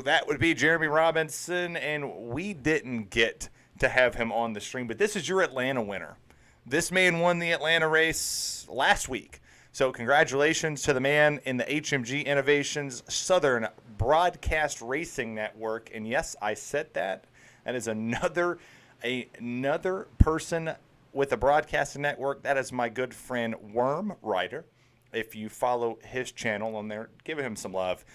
that would be Jeremy Robinson, and we didn't get to have him on the stream. But this is your Atlanta winner. This man won the Atlanta race last week. So congratulations to the man in the HMG Innovations Southern Broadcast Racing Network. And yes, I said that. That is another person with a broadcasting network. That is my good friend Worm Rider. If you follow his channel on there, give him some love.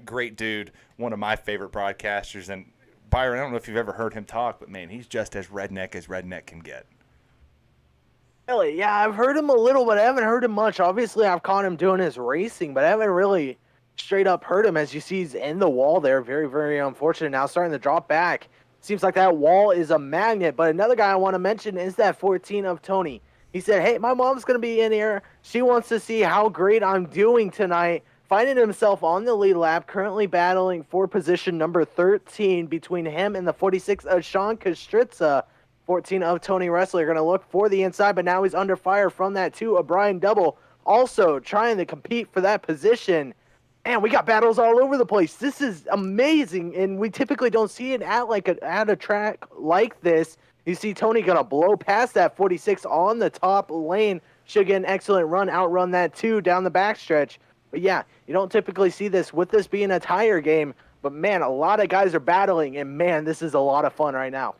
Great dude, one of my favorite broadcasters. And Byron, I don't know if you've ever heard him talk, but man, he's just as redneck can get. Really? Yeah, I've heard him a little, but I haven't heard him much. Obviously, I've caught him doing his racing, but I haven't really straight up heard him. As you see, he's in the wall there. Very, very unfortunate. Now starting to drop back. Seems like that wall is a magnet. But another guy I want to mention is that 14 of Tony. He said, hey, my mom's going to be in here. She wants to see how great I'm doing tonight. Finding himself on the lead lap, currently battling for position number 13 between him and the 46 of Sean Kastritza. 14 of Tony Wrestler going to look for the inside, but now he's under fire from that 2 of Brian Double. Also trying to compete for that position. And we got battles all over the place. This is amazing, and we typically don't see it at a track like this. You see Tony going to blow past that 46 on the top lane. Should get an excellent run, outrun that 2 down the backstretch. But yeah, you don't typically see this with this being a tire game. But man, a lot of guys are battling, and man, this is a lot of fun right now.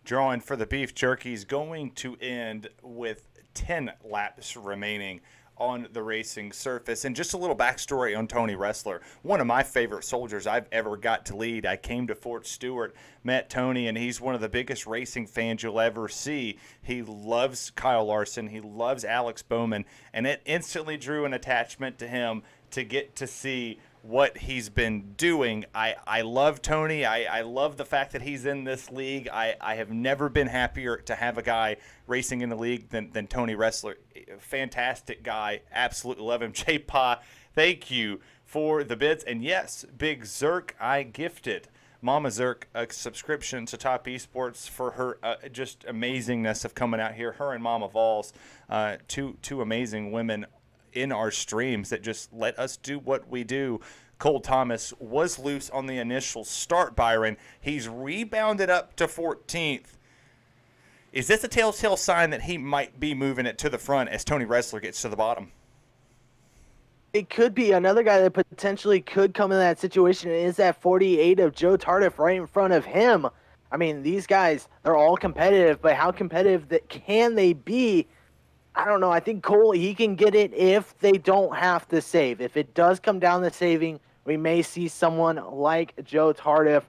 Drawing for the beef jerky is going to end with 10 laps remaining on the racing surface. And just a little backstory on Tony Wrestler. One of my favorite soldiers I've ever got to lead. I came to Fort Stewart, met Tony, and he's one of the biggest racing fans you'll ever see. He loves Kyle Larson. He loves Alex Bowman. And it instantly drew an attachment to him to get to see what he's been doing. I love Tony. I love the fact that he's in this league. I have never been happier to have a guy racing in the league than Tony Wrestler. Fantastic guy. Absolutely love him. J-Pa, thank you for the bits. And yes, Big Zerk, I gifted Mama Zerk a subscription to Top Esports for her just amazingness of coming out here. Her and Mama Vols, two amazing women in our streams that just let us do what we do. Cole Thomas was loose on the initial start, Byron. He's rebounded up to 14th. Is this a telltale sign that he might be moving it to the front as Tony Wrestler gets to the bottom? It could be another guy that potentially could come in that situation. Is that 48 of Joe Tardif right in front of him? I mean, these guys, they're all competitive, but how competitive can they be? I don't know. I think Cole, he can get it if they don't have to save. If it does come down to saving, we may see someone like Joe Tardif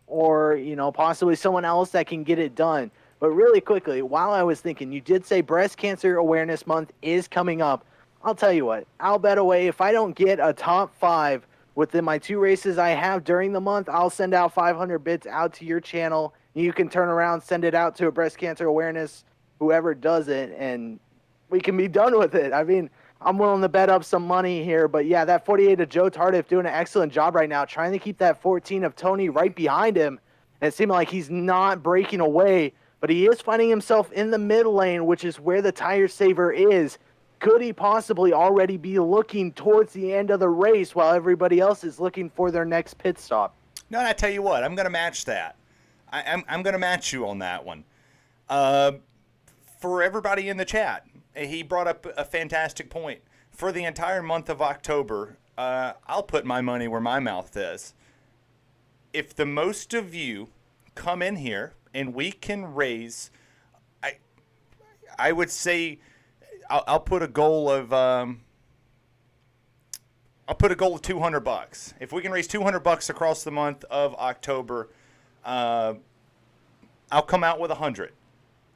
or, possibly someone else that can get it done. But really quickly, while I was thinking, you did say Breast Cancer Awareness Month is coming up. I'll tell you what, I'll bet away if I don't get a top 5 within my 2 races I have during the month, I'll send out 500 bits out to your channel. You can turn around, send it out to a breast cancer awareness, whoever does it, and we can be done with it. I mean, I'm willing to bet up some money here, but yeah, that 48 of Joe Tardif doing an excellent job right now, trying to keep that 14 of Tony right behind him. And it seemed like he's not breaking away, but he is finding himself in the mid lane, which is where the tire saver is. Could he possibly already be looking towards the end of the race while everybody else is looking for their next pit stop? No, and I tell you what, I'm going to match that. I'm going to match you on that one. For everybody in the chat, he brought up a fantastic point. For the entire month of October, I'll put my money where my mouth is. If the most of you come in here and we can raise, I would say, I'll put a goal of $200. If we can raise $200 across the month of October, I'll come out with 100.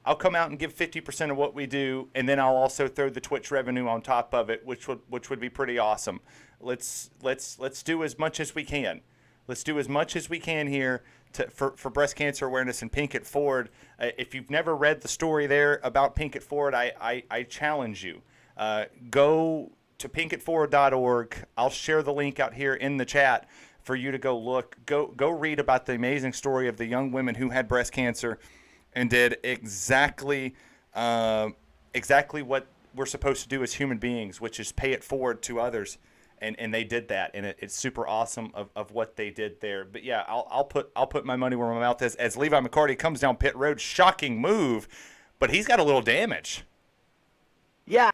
I'll come out and give 50% of what we do, and then I'll also throw the Twitch revenue on top of it, which would be pretty awesome. Let's do as much as we can. Let's do as much as we can here for breast cancer awareness and Pink It Forward. If you've never read the story there about Pink It Forward, I challenge you. Go to pinkitforward.org. I'll share the link out here in the chat for you to go look. Go read about the amazing story of the young women who had breast cancer and did exactly what we're supposed to do as human beings, which is pay it forward to others. And they did that, and it's super awesome of what they did there. But yeah, I'll put my money where my mouth is as Levi McCarty comes down pit road. Shocking move, but he's got a little damage. Yeah,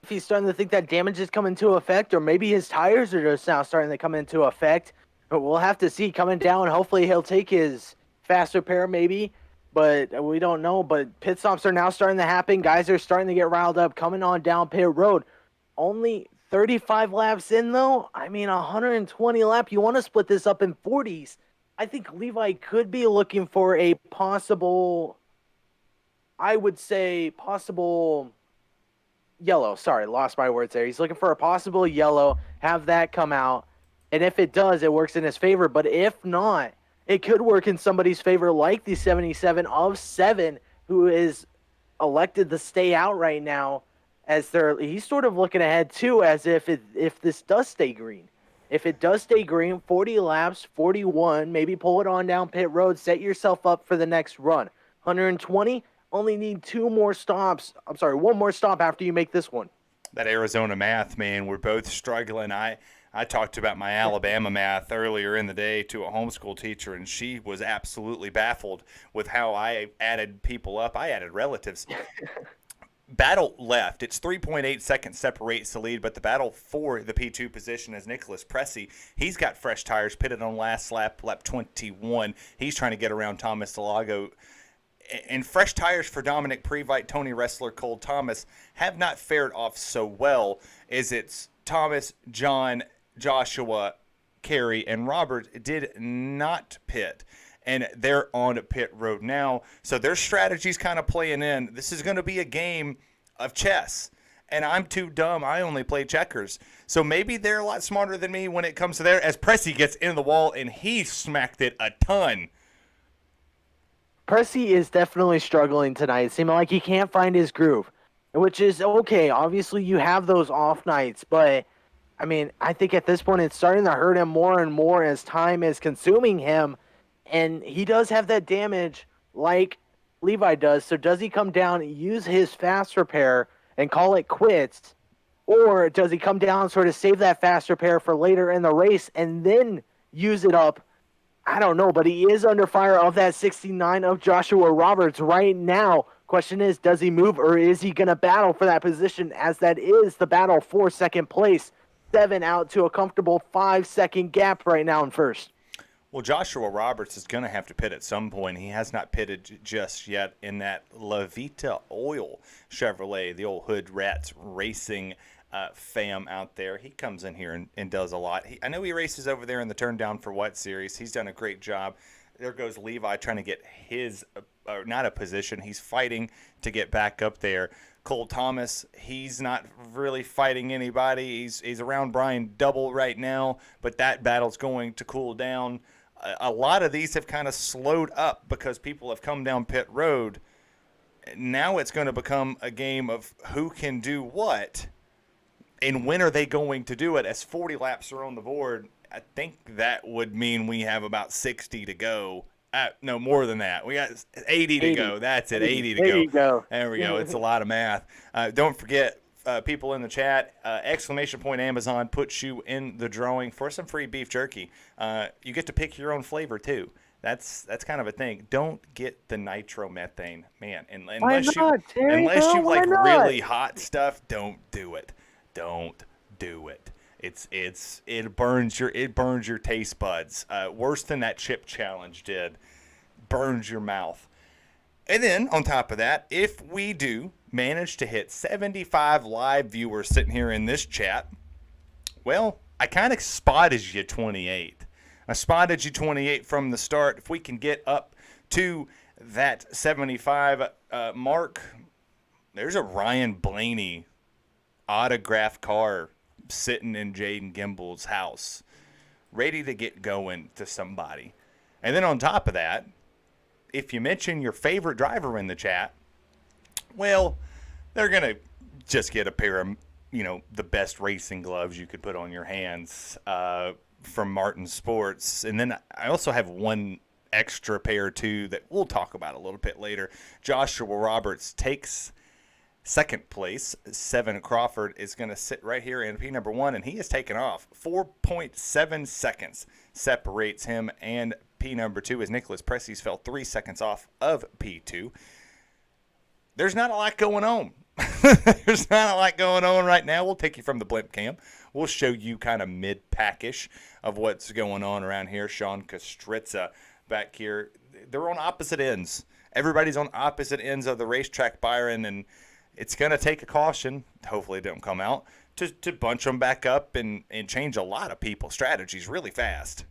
if he's starting to think that damage is coming into effect, or maybe his tires are just now starting to come into effect. But we'll have to see coming down. Hopefully he'll take his fast repair maybe, but we don't know. But pit stops are now starting to happen. Guys are starting to get riled up coming on down pit road. Only 35 laps in, though. I mean, 120 lap. You want to split this up in 40s. I think Levi could be looking for a possible, I would say, possible yellow. Sorry, lost my words there. He's looking for a possible yellow, have that come out. And if it does, it works in his favor. But if not, it could work in somebody's favor, like the 77 of 7, who is elected to stay out right now. He's sort of looking ahead too, as if this does stay green. If it does stay green, 40 laps, 41, maybe pull it on down pit road, set yourself up for the next run. 120, only need 2 more stops. I'm sorry, 1 more stop after you make this one. That Arizona math, man, we're both struggling. I talked about my Alabama math earlier in the day to a homeschool teacher, and she was absolutely baffled with how I added people up. I added relatives. Battle left. It's 3.8 seconds separates the lead, but the battle for the P2 position is Nicholas Pressey. He's got fresh tires, pitted on last lap 21. He's trying to get around Thomas Delago. And fresh tires for Dominic Previte, Tony Wrestler, Cole Thomas have not fared off so well as it's Thomas, John, Joshua, Kerry, and Robert did not pit. And they're on pit road now. So their strategy's kind of playing in. This is going to be a game of chess. And I'm too dumb. I only play checkers. So maybe they're a lot smarter than me when it comes to there. As Pressey gets in the wall, and he smacked it a ton. Pressey is definitely struggling tonight. Seeming like he can't find his groove, which is okay. Obviously, you have those off nights. But, I mean, I think at this point it's starting to hurt him more and more as time is consuming him. And he does have that damage like Levi does. So does he come down and use his fast repair and call it quits? Or does he come down and sort of save that fast repair for later in the race and then use it up? I don't know, but he is under fire of that 69 of Joshua Roberts right now. Question is, does he move or is he going to battle for that position, as that is the battle for second place? 7 out to a comfortable 5-second gap right now in first. Well, Joshua Roberts is going to have to pit at some point. He has not pitted just yet in that La Vita Oil Chevrolet, the old Hood Rats Racing fam out there. He comes in here and does a lot. I know he races over there in the Turn Down for What series. He's done a great job. There goes Levi trying to get his, not a position. He's fighting to get back up there. Cole Thomas, he's not really fighting anybody. He's around Brian Double right now, but that battle's going to cool down. A lot of these have kind of slowed up because people have come down pit road. Now it's going to become a game of who can do what and when are they going to do it. As 40 laps are on the board, I think that would mean we have about 60 to go. No, more than that. We got 80 to go. That's it, 80 to go. There you go. There we go. It's a lot of math. Don't forget, people in the chat, exclamation point Amazon puts you in the drawing for some free beef jerky. You get to pick your own flavor too. That's kind of a thing. Don't get the nitromethane, man. Unless you like really hot stuff, don't do it. Don't do it. It burns your taste buds. Worse than that chip challenge did. Burns your mouth. And then on top of that, if we do manage to hit 75 live viewers sitting here in this chat, well, I kind of spotted you 28. I spotted you 28 from the start. If we can get up to that 75 mark, there's a Ryan Blaney autograph car sitting in Jaden Gimbel's house, ready to get going to somebody. And then on top of that, if you mention your favorite driver in the chat, well, they're going to just get a pair of, the best racing gloves you could put on your hands from Martin Sports. And then I also have one extra pair, too, that we'll talk about a little bit later. Joshua Roberts takes second place. 7 Crawford is going to sit right here in P number 1, and he has taken off. 4.7 seconds separates him and P number 2 as Nicholas Pressey's fell 3 seconds off of P2. There's not a lot going on. There's not a lot going on right now. We'll take you from the blimp cam. We'll show you kind of mid-packish of what's going on around here. Sean Kostritza back here. They're on opposite ends. Everybody's on opposite ends of the racetrack, Byron, and it's going to take a caution, hopefully it don't come out, to bunch them back up and change a lot of people's strategies really fast.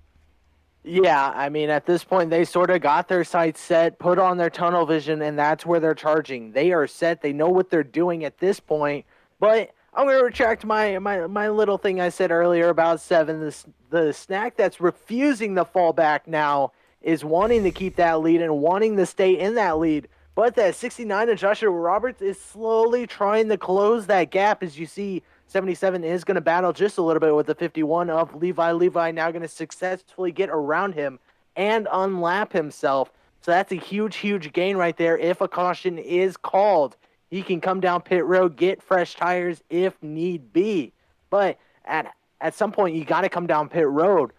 Yeah, I mean, at this point, they sort of got their sights set, put on their tunnel vision, and that's where they're charging. They are set. They know what they're doing at this point. But I'm going to retract my little thing I said earlier about 7. The snack that's refusing to fall back now is wanting to keep that lead and wanting to stay in that lead. But that 69 of Joshua Roberts is slowly trying to close that gap. As you see, 77 is going to battle just a little bit with the 51 of Levi. Levi now going to successfully get around him and unlap himself. So that's a huge, huge gain right there. If a caution is called, he can come down pit road, get fresh tires if need be. But at some point, you got to come down pit road.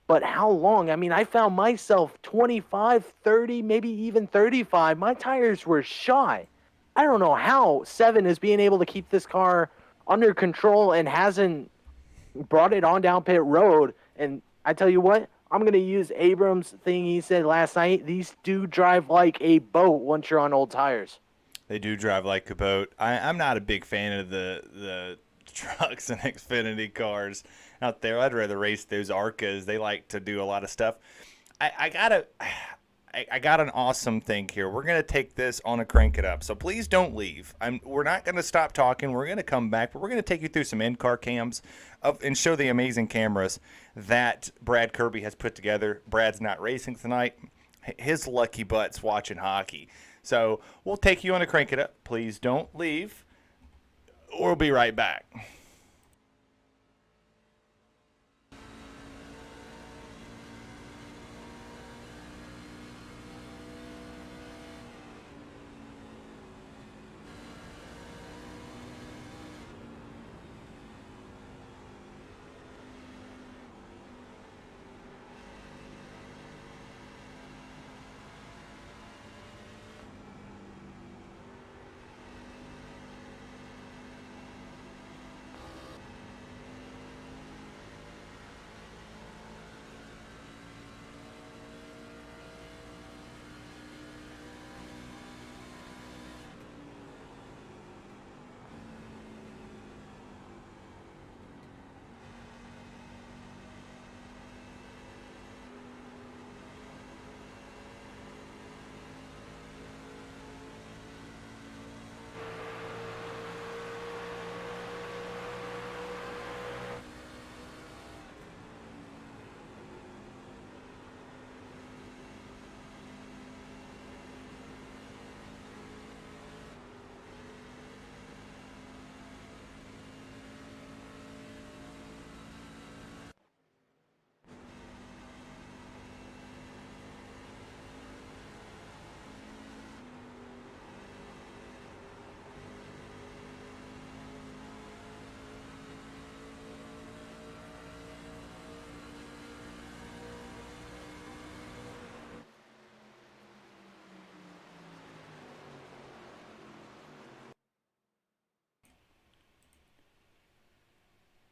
But how long? I mean, I found myself 25, 30, maybe even 35. My tires were shy. I don't know how 7 is being able to keep this car under control and hasn't brought it on down pit road. And I tell you what, I'm going to use Abrams' thing he said last night. These do drive like a boat once you're on old tires. They do drive like a boat. I'm not a big fan of the trucks and Xfinity cars out there. I'd rather race those Arcas. They like to do a lot of stuff. I got an awesome thing here. We're going to take this on a crank it up. So please don't leave. We're not going to stop talking. We're going to come back, but we're going to take you through some in-car cams and show the amazing cameras that Brad Kirby has put together. Brad's not racing tonight. His lucky butt's watching hockey. So we'll take you on a crank it up. Please don't leave. We'll be right back.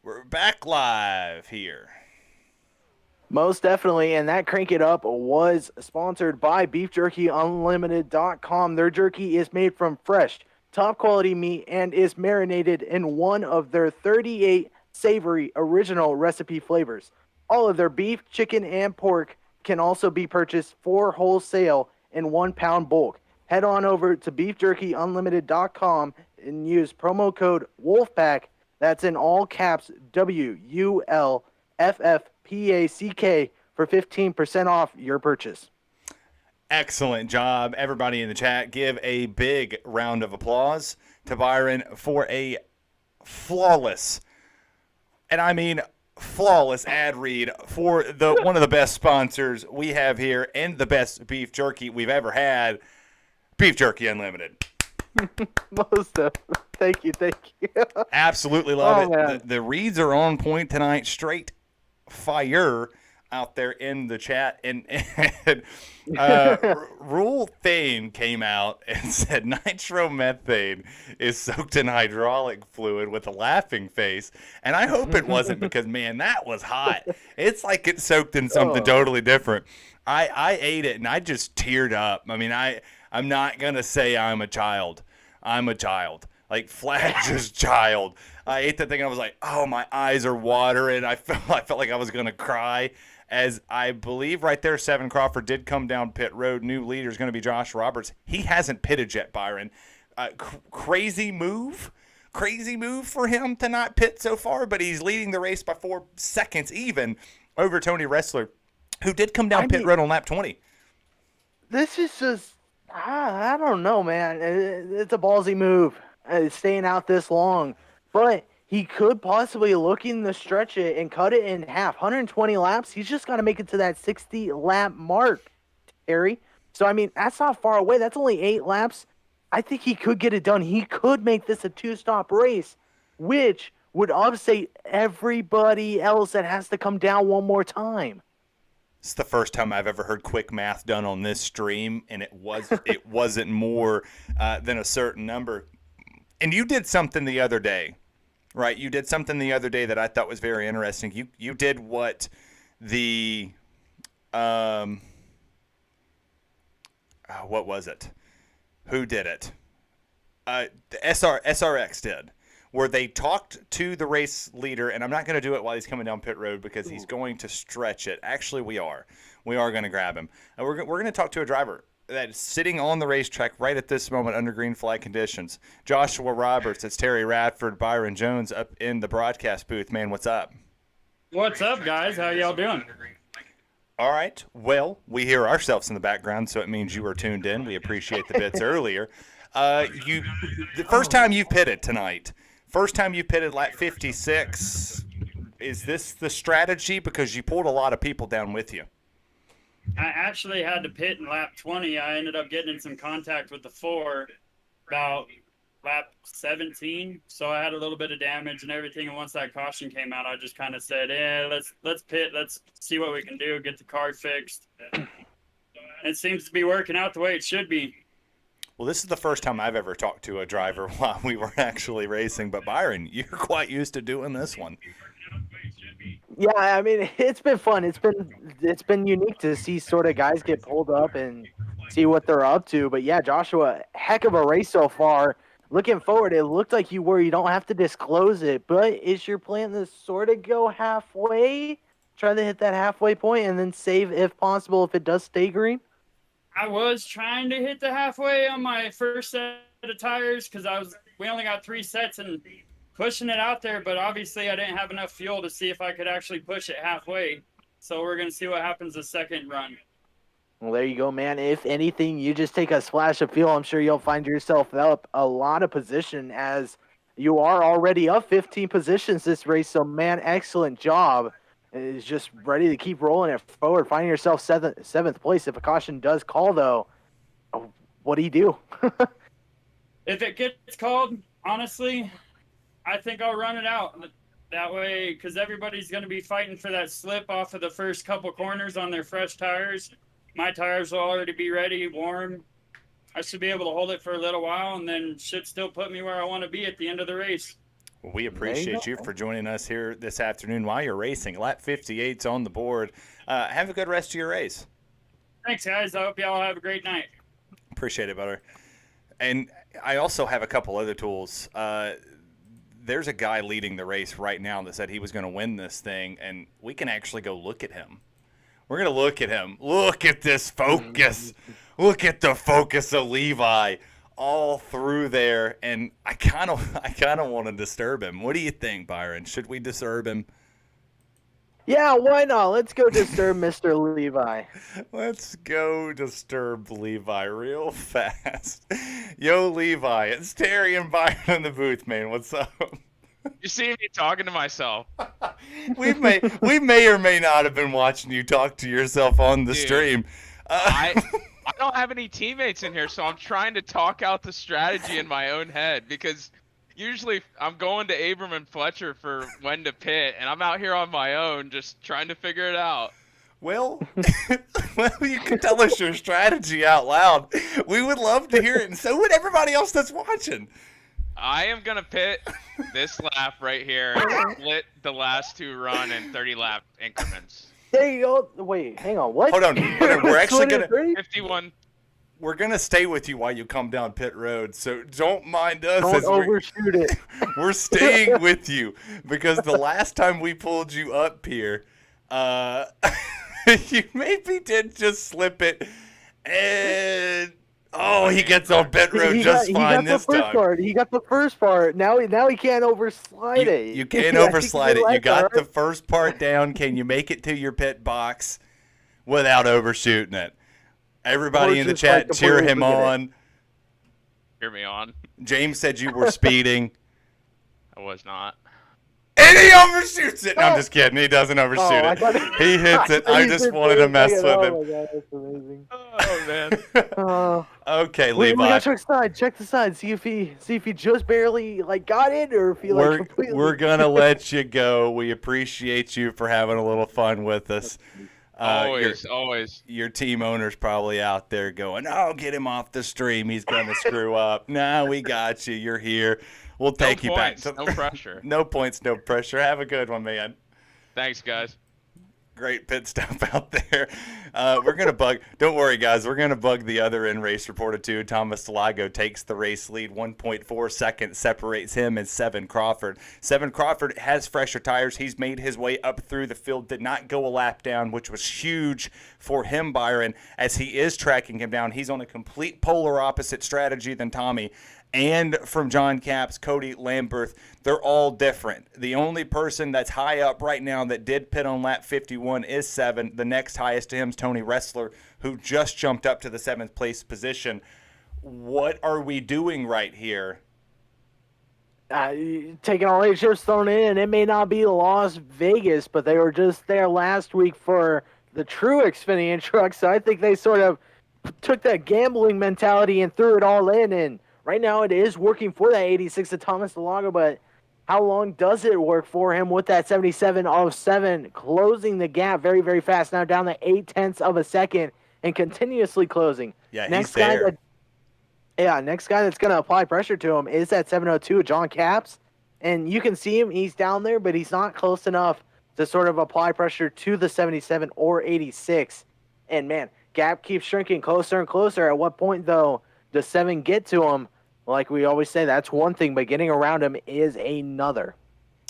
We're back live here. Most definitely, and that Crank It Up was sponsored by BeefJerkyUnlimited.com. Their jerky is made from fresh, top-quality meat and is marinated in one of their 38 savory original recipe flavors. All of their beef, chicken, and pork can also be purchased for wholesale in 1-pound bulk. Head on over to BeefJerkyUnlimited.com and use promo code WOLFPACK. That's in all caps, WULFFPACK, for 15% off your purchase. Excellent job, everybody in the chat. Give a big round of applause to Byron for a flawless, and I mean flawless ad read for one of the best sponsors we have here and the best beef jerky we've ever had, Beef Jerky Unlimited. Most of. Thank you. Absolutely love it. Man. The reads are on point tonight. Straight fire. out there in the chat, and Rule Thane came out and said nitromethane is soaked in hydraulic fluid with a laughing face, and I hope it wasn't because, man, that was hot. It's like it's soaked in something totally different. I ate it and I just teared up. I mean, I'm not gonna say I'm a child. I'm a child. Like flat just child. I ate that thing and I was like, oh, my eyes are watering. I felt like I was gonna cry. As I believe right there, Seven Crawford did come down pit road. New leader is going to be Josh Roberts. He hasn't pitted yet, Byron. Crazy move for him to not pit so far, but he's leading the race by 4 seconds even over Tony Wrestler, who did come down pit road on lap 20. This is just, I don't know, man. It's a ballsy move, staying out this long. But he could possibly looking to stretch it and cut it in half. 120 laps, he's just got to make it to that 60-lap mark, Terry. So, I mean, that's not far away. That's only 8 laps. I think he could get it done. He could make this a 2-stop race, which would upset everybody else that has to come down one more time. It's the first time I've ever heard quick math done on this stream, and it wasn't more than a certain number. And you did something the other day. Right, you did something the other day that I thought was very interesting. You did what the what was it? Who did it? The SRX did, where they talked to the race leader, and I'm not going to do it while he's coming down pit road because he's going to stretch it. Actually, we are going to grab him, and we're going to talk to a driver that is sitting on the racetrack right at this moment under green flag conditions. Joshua Roberts, it's Terry Radford, Byron Jones up in the broadcast booth. Man, what's up? What's up, guys? How y'all doing? All right. Well, we hear ourselves in the background, so it means you are tuned in. We appreciate the bits earlier. The first time you've pitted tonight, lap 56. Is this the strategy? Because you pulled a lot of people down with you. I actually had to pit in lap 20. I ended up getting in some contact with the 4 about lap 17. So I had a little bit of damage and everything. And once that caution came out, I just kind of said, let's pit. Let's see what we can do. Get the car fixed. It seems to be working out the way it should be. Well, this is the first time I've ever talked to a driver while we were actually racing. But Byron, you're quite used to doing this one. Yeah, I mean, it's been fun. It's been unique to see sort of guys get pulled up and see what they're up to. But yeah, Joshua, heck of a race so far. Looking forward, it looked like you don't have to disclose it, but is your plan to sort of go halfway, try to hit that halfway point, and then save if possible if it does stay green? I was trying to hit the halfway on my first set of tires because we only got 3 sets and pushing it out there, but obviously I didn't have enough fuel to see if I could actually push it halfway. So we're going to see what happens the second run. Well, there you go, man. If anything, you just take a splash of fuel. I'm sure you'll find yourself up a lot of position as you are already up 15 positions this race. So, man, excellent job. Is just ready to keep rolling it forward. Finding yourself seventh place. If a caution does call, though, what do you do? If it gets called, honestly, I think I'll run it out that way because everybody's going to be fighting for that slip off of the first couple corners on their fresh tires. My tires will already be ready, warm. I should be able to hold it for a little while and then should still put me where I want to be at the end of the race. Well, we appreciate you for joining us here this afternoon while you're racing. Lap 58's on the board. Have a good rest of your race. Thanks, guys. I hope y'all have a great night. Appreciate it, Butter. And I also have a couple other tools. There's a guy leading the race right now that said he was going to win this thing, and we can actually go look at him. We're going to look at him. Look at this focus. Look at the focus of Levi all through there, and I kind of want to disturb him. What do you think, Byron? Should we disturb him? Yeah, why not? Let's go disturb Mr. Levi. Let's go disturb Levi real fast. Yo, Levi, it's Terry and Byron in the booth, man. What's up? You see me talking to myself. we may or may not have been watching you talk to yourself on the stream. I don't have any teammates in here, so I'm trying to talk out the strategy in my own head because usually I'm going to Abram and Fletcher for when to pit, and I'm out here on my own just trying to figure it out. Well, you can tell us your strategy out loud. We would love to hear it, and so would everybody else that's watching. I am gonna pit this lap right here and split the last 2 run in 30 lap increments. There you go. Wait, hang on. What? Hold on. We're actually gonna 51. we're gonna stay with you while you come down pit road. So don't mind us. Don't as overshoot it. We're staying with you because the last time we pulled you up here, you maybe did just slip it, and he gets on pit road fine this time. He got the first part. Now he can't overslide it. You can't overslide it. You got the first part down. Can you make it to your pit box without overshooting it? Everybody in the chat, cheer him on. Cheer me on. James said you were speeding. I was not. And he overshoots it. No, I'm just kidding. He doesn't overshoot it. He hits it. I just wanted to mess with him. Oh, my God, that's amazing. Oh, man. Okay, We Levi. gotta check the side. Check the side. See if he just barely got it, or if he completely. We're gonna let you go. We appreciate you for having a little fun with us. Always. Your team owner's probably out there going, "Oh, get him off the stream. He's gonna screw up." Nah, we got you. You're here. We'll take you back. No pressure. No points, no pressure. Have a good one, man. Thanks, guys. Great pit stop out there. We're going to bug. Don't worry, guys. We're going to bug the other in-race reporter, too. Thomas Delago takes the race lead. 1.4 seconds separates him and Seven Crawford. Seven Crawford has fresher tires. He's made his way up through the field. Did not go a lap down, which was huge for him, Byron, as he is tracking him down. He's on a complete polar opposite strategy than Tommy. And from John Capps, Cody Lamberth, they're all different. The only person that's high up right now that did pit on lap 51 is Seven. The next highest to him is Tony Ressler, who just jumped up to the 7th place position. What are we doing right here? Taking all eight chips thrown in. It may not be Las Vegas, but they were just there last week for the true Xfinity truck. So I think they sort of took that gambling mentality and threw it all in. And right now, it is working for that 86 of Thomas Delago, but how long does it work for him with that 77 of 7, closing the gap very, very fast, now down to 0.8 of a second and continuously closing. Yeah, next he's there. Next guy that's going to apply pressure to him is that 702, John Capps, and you can see him. He's down there, but he's not close enough to sort of apply pressure to the 77 or 86. And, man, gap keeps shrinking closer and closer. At what point, though, does 7 get to him? Like we always say, that's one thing, but getting around him is another.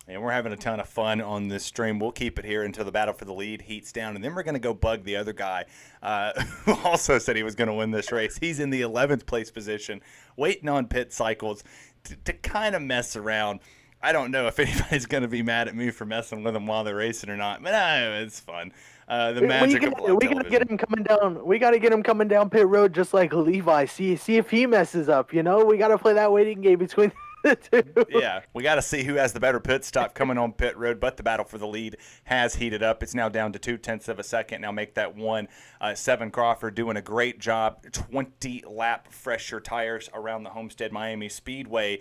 And we're having a ton of fun on this stream. We'll keep it here until the battle for the lead heats down, and then we're going to go bug the other guy who also said he was going to win this race. He's in the 11th place position, waiting on pit cycles to kind of mess around. I don't know if anybody's going to be mad at me for messing with him while they're racing or not, but it's fun. The magic of live we gotta get him coming down. We gotta get him coming down pit road just like Levi. See if he messes up. We gotta play that waiting game between the two. Yeah, we got to see who has the better pit stop coming on pit road, but the battle for the lead has heated up. It's now down to 0.2 of a second. Now make that 1. Seven Crawford doing a great job. 20 lap fresher tires around the Homestead Miami Speedway.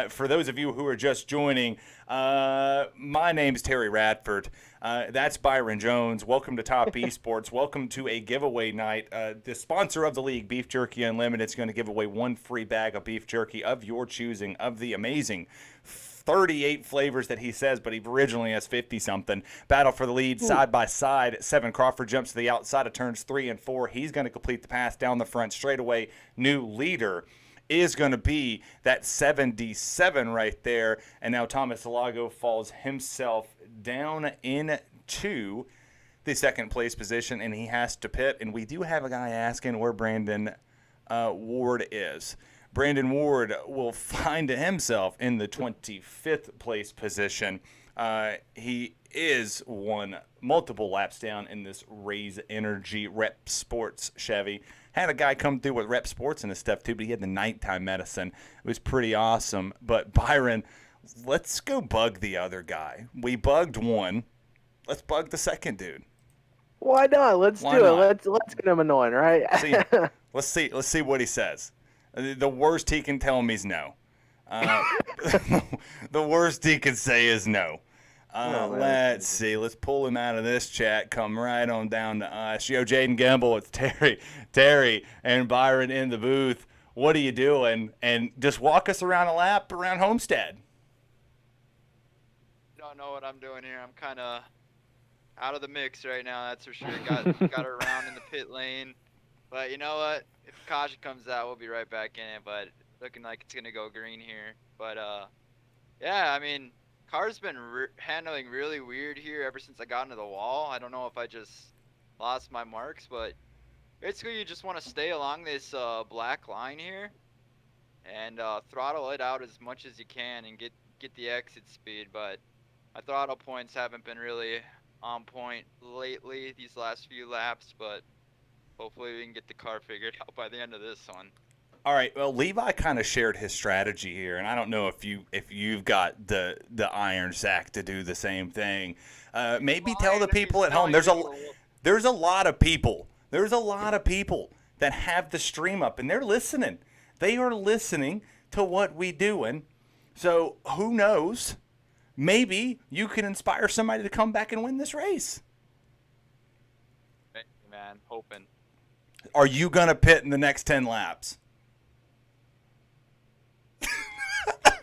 For those of you who are just joining, my name's Terry Radford. That's Byron Jones. Welcome to Top Esports. Welcome to a giveaway night. The sponsor of the league, Beef Jerky Unlimited, is going to give away 1 free bag of beef jerky of your choosing of the amazing 38 flavors that he says, but he originally has 50-something. Battle for the lead, side by side. Seven Crawford jumps to the outside of turns 3 and 4. He's going to complete the pass down the front straightaway. New leader is going to be that 77 right there. And now Thomas Delago falls himself down into the 2nd place position, and he has to pit. And we do have a guy asking where Brandon Ward is. Brandon Ward will find himself in the 25th place position. He is multiple laps down in this Raise Energy Rep Sports Chevy. Had a guy come through with Rep Sports and his stuff too, but he had the nighttime medicine. It was pretty awesome. But Byron, let's go bug the other guy. We bugged one. Let's bug the second dude. Why not? Let's do it. Let's get him annoying, right? Let's see what he says. The worst he can tell me is no. The worst he can say is no. Let's see. Let's pull him out of this chat. Come right on down to us. Yo, Jaden Gamble, it's Terry, and Byron in the booth. What are you doing? And just walk us around a lap around Homestead. Don't know what I'm doing here. I'm kind of out of the mix right now. That's for sure. Got around in the pit lane, but you know what? If caution comes out, we'll be right back in it. But looking like it's gonna go green here. But yeah, I mean. Car's been handling really weird here ever since I got into the wall. I don't know if I just lost my marks, but basically you just want to stay along this black line here and throttle it out as much as you can and get the exit speed. But my throttle points haven't been really on point lately these last few laps, but hopefully we can get the car figured out by the end of this one. All right. Well, Levi kind of shared his strategy here, and I don't know if you've got the iron sack to do the same thing. Maybe tell the people at home. There's a lot of people. There's a lot of people that have the stream up, and they're listening. They are listening to what we doing. So who knows? Maybe you can inspire somebody to come back and win this race. Thank you, man. Hoping. Are you gonna pit in the next 10 laps?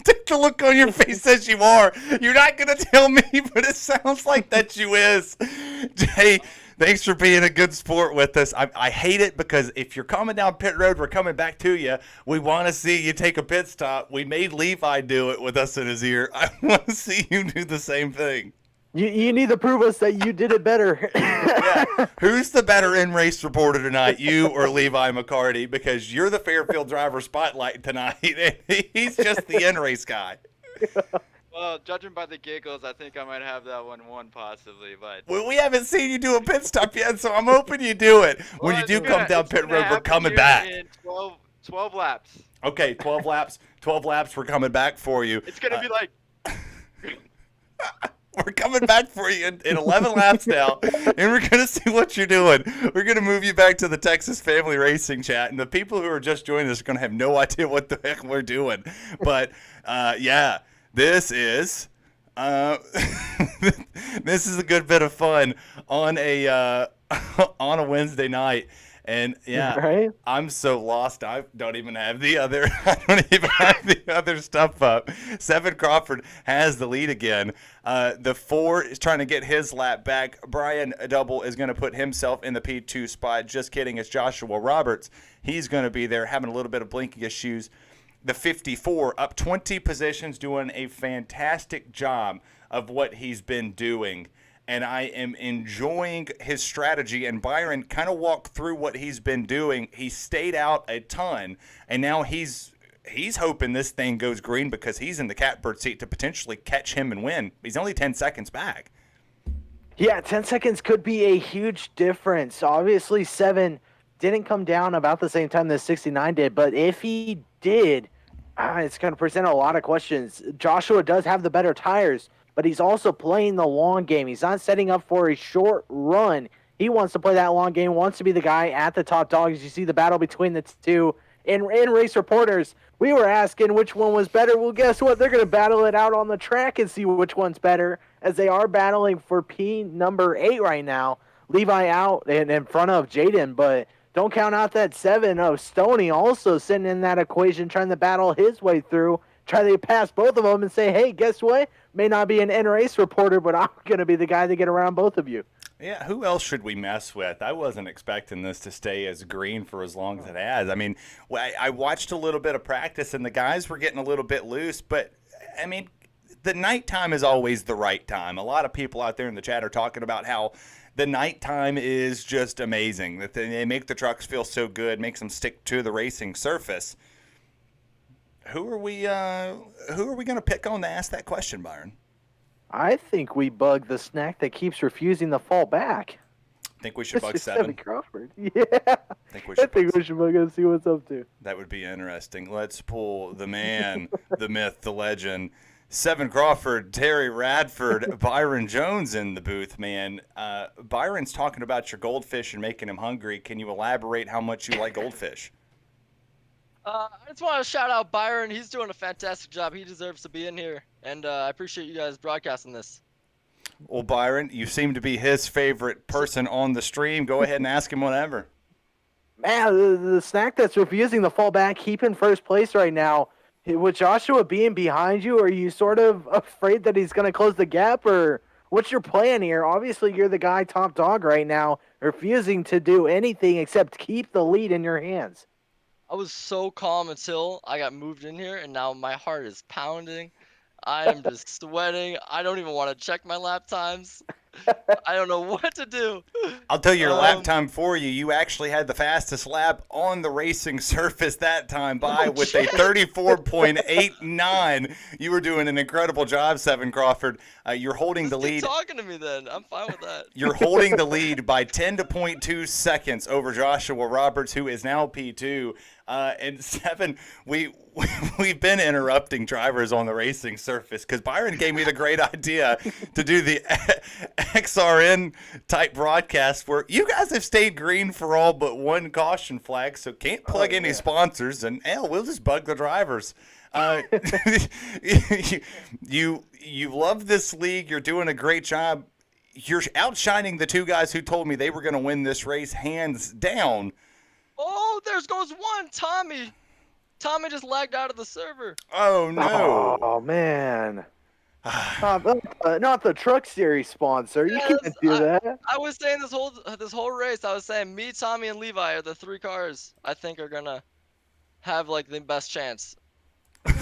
Take the look on your face says you are. You're not going to tell me, but it sounds like that you is. Hey, thanks for being a good sport with us. I hate it because if you're coming down pit road, we're coming back to you. We want to see you take a pit stop. We made Levi do it with us in his ear. I want to see you do the same thing. You need to prove us that you did it better. Yeah. Who's the better in-race reporter tonight, you or Levi McCarty? Because you're the Fairfield driver spotlight tonight, and he's just the in-race guy. Well, judging by the giggles, I think I might have that one won possibly. But well, we haven't seen you do a pit stop yet, so I'm hoping you do it. When you do come down pit road, we're coming back. In 12 laps. Okay, 12 laps. 12 laps, we're coming back for you. It's going to be like... We're coming back for you in 11 laps now, and we're going to see what you're doing. We're going to move you back to the Texas Family Racing chat, and the people who are just joining us are going to have no idea what the heck we're doing. But, yeah, this is this is a good bit of fun on a Wednesday night. And yeah, right? I'm so lost. I don't even have the other stuff up. Seven Crawford has the lead again. The 4 is trying to get his lap back. Brian Double is going to put himself in the P2 spot. Just kidding. It's Joshua Roberts. He's going to be there having a little bit of blinking issues. The 54 up 20 positions, doing a fantastic job of what he's been doing. And I am enjoying his strategy. And Byron kind of walked through what he's been doing. He stayed out a ton, and now he's hoping this thing goes green because he's in the catbird seat to potentially catch him and win. He's only 10 seconds back. Yeah, 10 seconds could be a huge difference. Obviously, 7 didn't come down about the same time that 69 did, but if he did, it's going to present a lot of questions. Joshua does have the better tires, but he's also playing the long game. He's not setting up for a short run. He wants to play that long game, wants to be the guy at the top dog. As you see the battle between the two. In race reporters, we were asking which one was better. Well, guess what? They're going to battle it out on the track and see which one's better, as they are battling for P number 8 right now. Levi out and in front of Jaden, but don't count out that 7 of Stoney also sitting in that equation, trying to battle his way through, try to pass both of them and say, hey, guess what? May not be an in-race reporter, but I'm going to be the guy to get around both of you. Yeah, who else should we mess with? I wasn't expecting this to stay as green for as long as it has. I mean, I watched a little bit of practice, and the guys were getting a little bit loose, but, I mean, the nighttime is always the right time. A lot of people out there in the chat are talking about how the nighttime is just amazing, that they make the trucks feel so good, makes them stick to the racing surface. Who are we going to pick on to ask that question, Byron? I think we bug the snack that keeps refusing to fall back. I think we should bug 7. Crawford. Yeah. I think we should bug and see what's up to. That would be interesting. Let's pull the man, the myth, the legend. 7 Crawford, Terry Radford, Byron Jones in the booth, man. Byron's talking about your goldfish and making him hungry. Can you elaborate how much you like goldfish? I just want to shout out Byron. He's doing a fantastic job. He deserves to be in here, and I appreciate you guys broadcasting this. Well, Byron, you seem to be his favorite person on the stream. Go ahead and ask him whatever. Man, the snack that's refusing to fall back, keep in first place right now. With Joshua being behind you, are you sort of afraid that he's going to close the gap, or what's your plan here? Obviously, you're the guy top dog right now, refusing to do anything except keep the lead in your hands. I was so calm until I got moved in here, and now my heart is pounding. I am just sweating. I don't even want to check my lap times. I don't know what to do. I'll tell you your lap time for you. You actually had the fastest lap on the racing surface that time by with a 34.89. You were doing an incredible job, Seven Crawford. You're holding the lead. Keep talking to me then. I'm fine with that. You're holding the lead by 10.2 seconds over Joshua Roberts, who is now P2. And Seven, we've been interrupting drivers on the racing surface because Byron gave me the great idea to do the XRN type broadcast where you guys have stayed green for all but one caution flag, so can't plug any sponsors, and we'll just bug the drivers. You love this league. You're doing a great job. You're outshining the two guys who told me they were going to win this race hands down. Oh, there goes one. Tommy just lagged out of the server. Oh, no. Oh, man. Not the Truck Series sponsor. You can't do that. I was saying this whole race, I was saying me, Tommy, and Levi are the three cars I think are going to have, like, the best chance.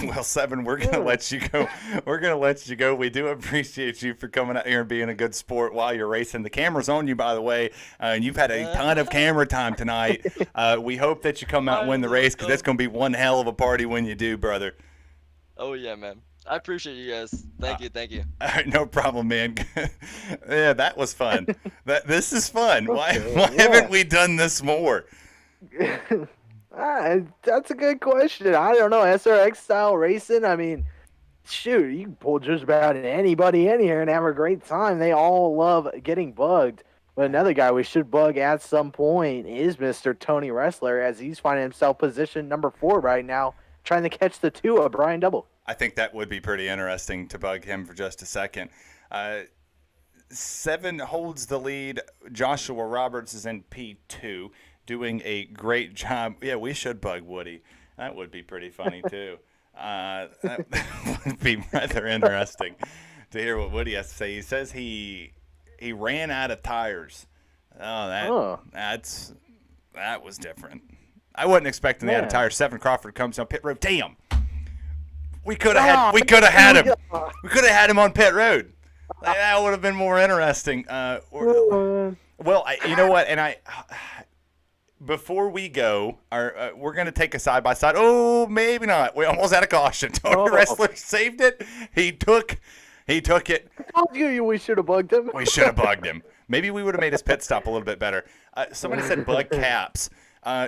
Well, Seven, we're gonna let you go. We're gonna let you go. We do appreciate you for coming out here and being a good sport while you're racing. The camera's on you, by the way, and you've had a ton of camera time tonight. We hope that you come out and win the race because that's gonna be one hell of a party when you do, brother. Oh yeah, man. I appreciate you guys. Thank you. All right, no problem, man. Yeah, that was fun. This is fun. Why haven't we done this more? That's a good question. I don't know. SRX style racing, I mean, shoot, you can pull just about anybody in here and have a great time. They all love getting bugged. But another guy we should bug at some point is Mr. Tony Wrestler, as he's finding himself position number 4 right now, trying to catch the 2 of Brian Double. I think that would be pretty interesting to bug him for just a second. Seven holds the lead. Joshua Roberts is in P2. Doing a great job. Yeah, we should bug Woody. That would be pretty funny, too. That would be rather interesting to hear what Woody has to say. He says he ran out of tires. That was different. I wasn't expecting they had a tire. Seven Crawford comes on pit road. Damn. We could have had him. We could have had him on pit road. That would have been more interesting. Well, you know what? And before we go, we're going to take a side-by-side. Oh, maybe not. We almost had a caution. Tony Wrestler saved it. He took it. I told you we should have bugged him. We should have bugged him. Maybe we would have made his pit stop a little bit better. Somebody said bug caps.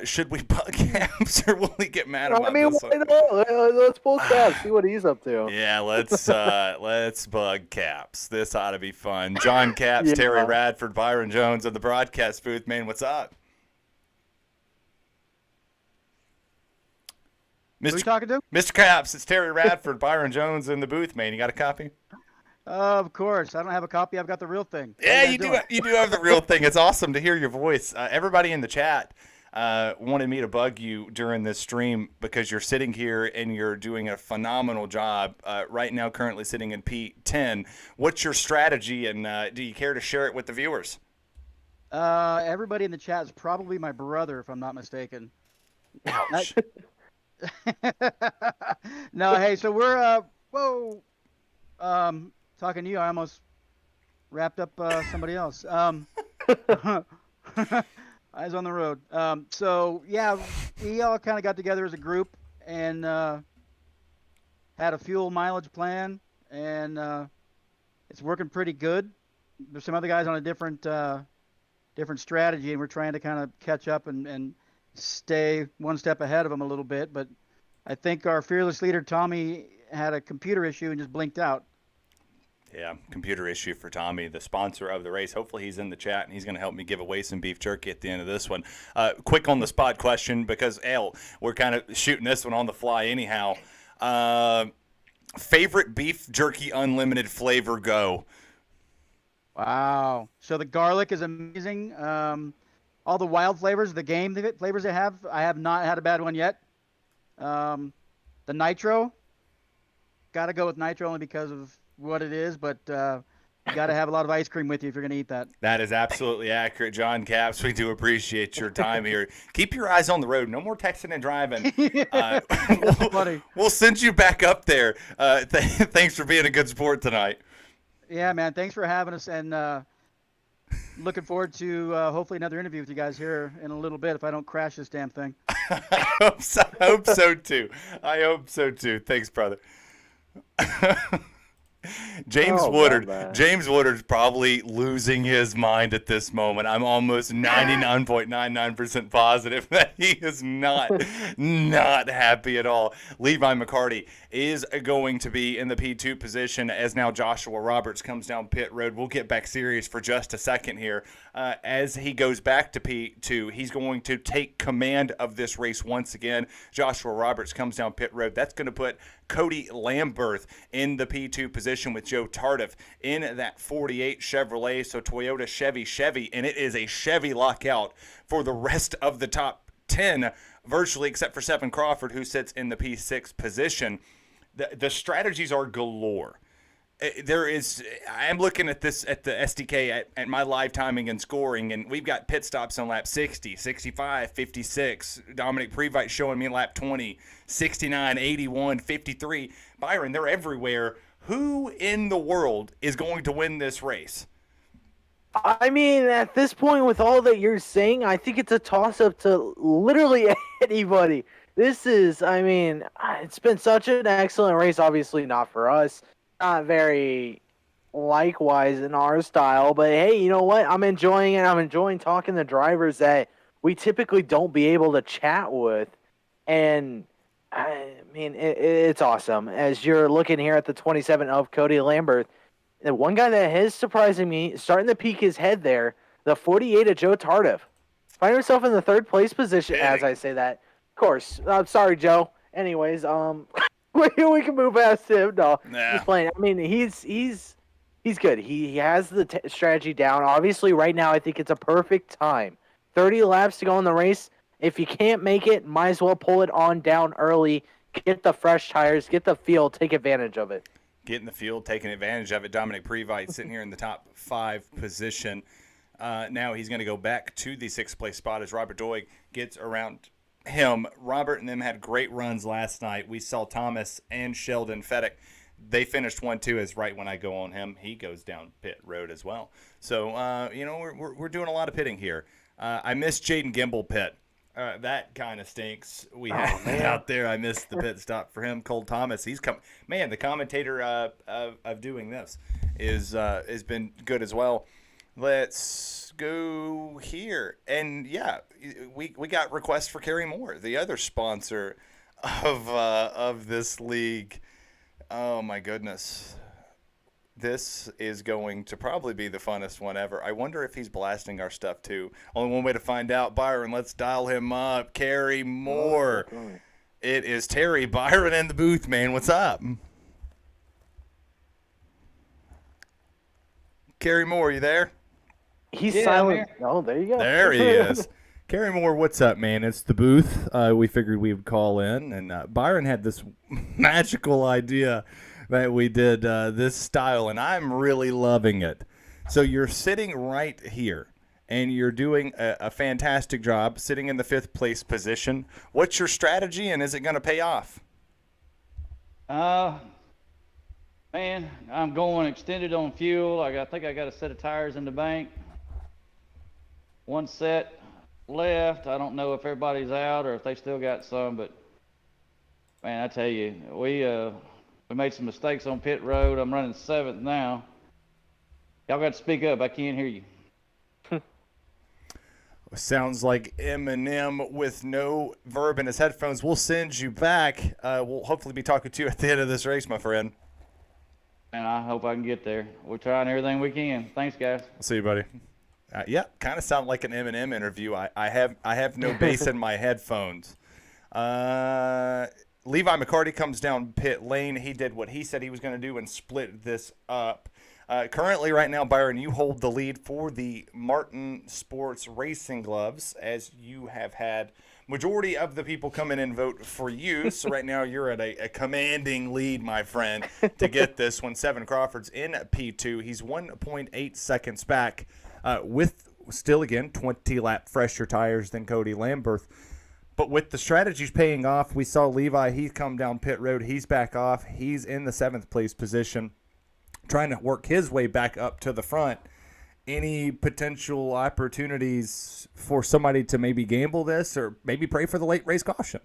Should we bug caps, or will he get mad about this one? Let's pull caps, see what he's up to. Yeah, let's bug caps. This ought to be fun. John Caps, Terry Radford, Byron Jones in the broadcast booth. Man, what's up? Who are you talking to? Mr. Caps, it's Terry Radford, Byron Jones in the booth, man. You got a copy? Of course. I don't have a copy. I've got the real thing. Yeah, you do. You do have the real thing. It's awesome to hear your voice. Everybody in the chat wanted me to bug you during this stream because you're sitting here and you're doing a phenomenal job right now, currently sitting in P10. What's your strategy, and do you care to share it with the viewers? Everybody in the chat is probably my brother, if I'm not mistaken. Ouch. No, hey, so we're talking to you. I almost wrapped up somebody else. Eyes on the road. So yeah, we all kind of got together as a group and had a fuel mileage plan, and it's working pretty good. There's some other guys on a different strategy, and we're trying to kind of catch up and stay one step ahead of them a little bit. But I think our fearless leader Tommy had a computer issue and just blinked out. Yeah, computer issue for Tommy, the sponsor of the race. Hopefully he's in the chat, and he's going to help me give away some beef jerky at the end of this one. Quick on the spot question, because we're kind of shooting this one on the fly anyhow. Favorite beef jerky unlimited flavor, go? Wow. So the garlic is amazing. All the wild flavors, the game flavors I have not had a bad one yet. The nitro, gotta go with nitro only because of what it is, but you gotta have a lot of ice cream with you if you're gonna eat that. That is absolutely accurate, John Caps. We do appreciate your time here. Keep your eyes on the road. No more texting and driving. We'll send you back up there. Thanks for being a good sport tonight. Yeah, man. Thanks for having us, and looking forward to hopefully another interview with you guys here in a little bit if I don't crash this damn thing. I hope so too. I hope so too. Thanks, brother. James Woodard's probably losing his mind at this moment. I'm almost 99.99% positive that he is not happy at all. Levi McCarty is going to be in the P2 position as now Joshua Roberts comes down pit road. We'll get back serious for just a second here. As he goes back to P2, he's going to take command of this race once again. Joshua Roberts comes down pit road. That's going to put Cody Lamberth in the P2 position with Joe Tardif in that 48 Chevrolet. So Toyota, Chevy, and it is a Chevy lockout for the rest of the top 10, virtually except for Seven Crawford, who sits in the P6 position. The strategies are galore. I'm looking at this at the SDK at my live timing and scoring, and we've got pit stops on lap 60, 65, 56. Dominic Previte showing me lap 20, 69, 81, 53. Byron, they're everywhere. Who in the world is going to win this race? I mean, at this point, with all that you're saying, I think it's a toss-up to literally anybody. It's been such an excellent race. Obviously not for us. Not very likewise in our style, but hey, you know what? I'm enjoying it. I'm enjoying talking to drivers that we typically don't be able to chat with. And I mean, it's awesome. As you're looking here at the 27 of Cody Lamberth, the one guy that is surprising me, starting to peek his head there, the 48 of Joe Tardif. Find himself in the third place position as I say that. Of course. I'm sorry, Joe. Anyways, we can move past him. No, just playing. I mean, he's good. He has the strategy down. Obviously, right now, I think it's a perfect time. 30 laps to go in the race. If you can't make it, might as well pull it on down early. Get the fresh tires. Get the field. Take advantage of it. Get in the field, taking advantage of it. Dominic Previte sitting here in the top 5 position. Now he's going to go back to the 6th place spot as Robert Doig gets around him. Robert and them had great runs last night. We saw Thomas and Sheldon Fedek. They finished 1-2 as right when I go on him, he goes down pit road as well. So, we're doing a lot of pitting here. I missed Jaden Gimble pit. That kind of stinks. We had out there. I missed the pit stop for him. Cole Thomas, he's come. Man, the commentator of doing this has been good as well. Let's go here. And yeah, we got requests for Kerry Moore, the other sponsor of this league. Oh my goodness. This is going to probably be the funnest one ever. I wonder if he's blasting our stuff too. Only one way to find out. Byron, let's dial him up. Kerry Moore. It is Terry Byron in the booth, man. What's up? Kerry Moore, you there? He's silent. Oh, there you go. There he is. Kerry Moore, what's up, man? It's the booth. We figured we would call in, and Byron had this magical idea that we did this style, and I'm really loving it. So you're sitting right here, and you're doing a fantastic job sitting in the 5th place position. What's your strategy, and is it going to pay off? Man, I'm going extended on fuel. I think I got a set of tires in the bank. One set left. I don't know if everybody's out or if they still got some, but man, I tell you, we made some mistakes on pit road. I'm running 7th now. Y'all got to speak up. I can't hear you. Sounds like Eminem with no verb in his headphones. We'll send you back. We'll hopefully be talking to you at the end of this race, my friend. And I hope I can get there. We're trying everything we can. Thanks, guys. See you, buddy. Yeah, kind of sound like an Eminem interview. I have no bass in my headphones. Levi McCarty comes down pit lane. He did what he said he was going to do and split this up. Currently, right now, Byron, you hold the lead for the Martin Sports Racing Gloves, as you have had majority of the people come in and vote for you. So right now, you're at a commanding lead, my friend, to get this one. Seven Crawford's in P2. He's 1.8 seconds back with still, again, 20-lap fresher tires than Cody Lamberth. But with the strategies paying off, we saw Levi, he's come down pit road. He's back off. He's in the 7th place position, trying to work his way back up to the front. Any potential opportunities for somebody to maybe gamble this or maybe pray for the late race caution?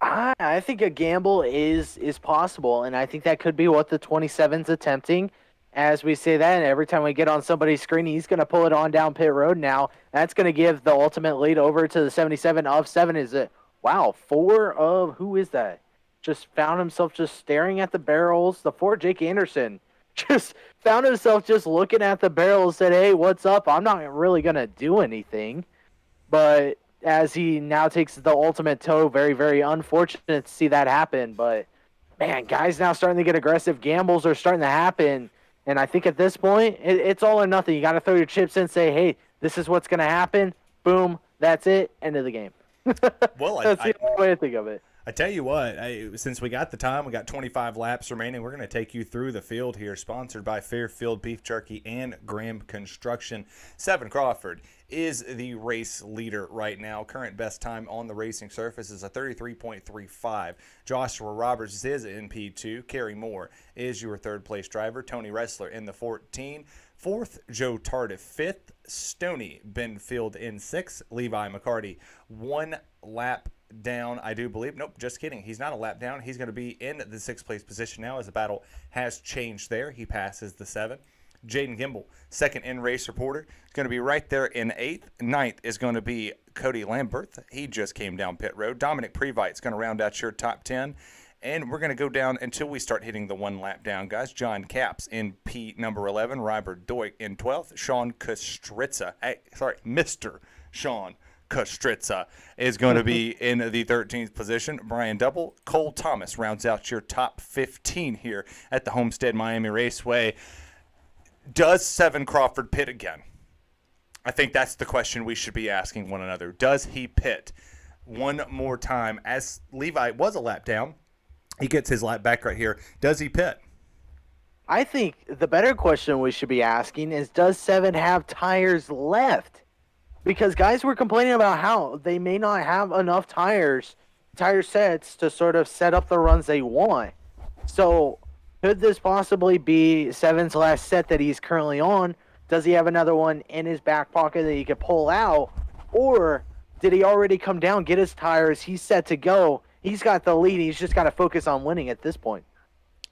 I think a gamble is possible, and I think that could be what the 27's attempting. As we say that, and every time we get on somebody's screen, he's going to pull it on down pit road now. That's going to give the ultimate lead over to the 77 of 7. Is it? Wow, 4 of, who is that? Just found himself just staring at the barrels. The 4, Jake Anderson, just found himself just looking at the barrels, said, hey, what's up? I'm not really going to do anything. But as he now takes the ultimate tow, very, very unfortunate to see that happen. But, man, guys now starting to get aggressive. Gambles are starting to happen. And I think at this point, it's all or nothing. You got to throw your chips in and say, hey, this is what's going to happen. Boom, that's it, end of the game. Well, that's the only way to think of it. I tell you what, since we got the time, we got 25 laps remaining, we're going to take you through the field here, sponsored by Fairfield Beef Jerky and Graham Construction. Seven Crawford is the race leader right now. Current best time on the racing surface is a 33.35. Joshua Roberts is in P2. Kerry Moore is your third-place driver. Tony Ressler in the 14. Fourth, Joe Tardif. Fifth, Stoney Benfield in 6th. Levi McCarty 1 lap down, I do believe. Nope, just kidding. He's not a lap down. He's going to be in the 6th place position now as the battle has changed there. He passes the 7. Jaden Gimbel, second in-race reporter, is going to be right there in 8th. 9th is going to be Cody Lamberth. He just came down pit road. Dominic Previte is going to round out your top 10. And we're going to go down until we start hitting the 1 lap down, guys. John Capps in P number 11. Ryber Doig in 12th. Sean Kostritza. Mr. Sean Kostritza is going to be in the 13th position. Brian Double. Cole Thomas rounds out your top 15 here at the Homestead Miami Raceway. Does Seven Crawford pit again? I think that's the question we should be asking one another. Does he pit one more time? As Levi was a lap down, he gets his lap back right here. Does he pit? I think the better question we should be asking is, does Seven have tires left? Because guys were complaining about how they may not have enough tire sets to sort of set up the runs they want. So could this possibly be Seven's last set that he's currently on? Does he have another one in his back pocket that he could pull out? Or did he already come down, get his tires, he's set to go, he's got the lead, he's just got to focus on winning at this point?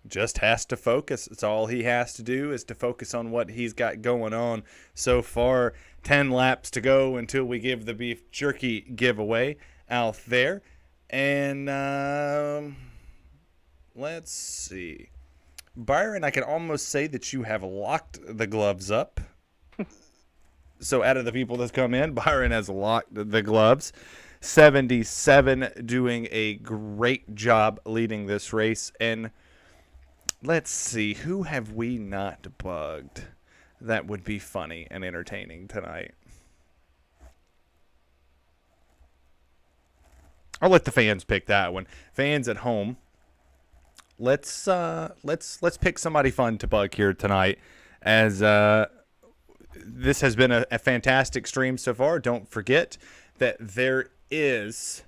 Just has to focus. It's all he has to do is to focus on what he's got going on so far. 10 laps to go until we give the beef jerky giveaway out there. And let's see. Byron, I can almost say that you have locked the gloves up. So out of the people that's come in, Byron has locked the gloves. 77 doing a great job leading this race. And let's see, who have we not bugged that would be funny and entertaining tonight? I'll let the fans pick that one. Fans at home, let's pick somebody fun to bug here tonight, as this has been a fantastic stream so far. Don't forget that there is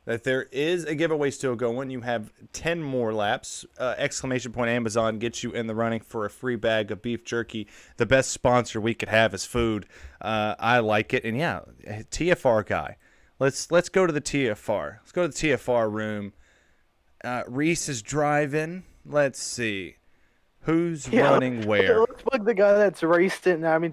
a giveaway still going. You have 10 more laps. Exclamation point Amazon gets you in the running for a free bag of beef jerky. The best sponsor we could have is food. I like it. And yeah, TFR guy. Let's go to the TFR. Let's go to the TFR room. Reese is driving. Let's see. Who's running where? Let's bug the guy that's raced it. I mean,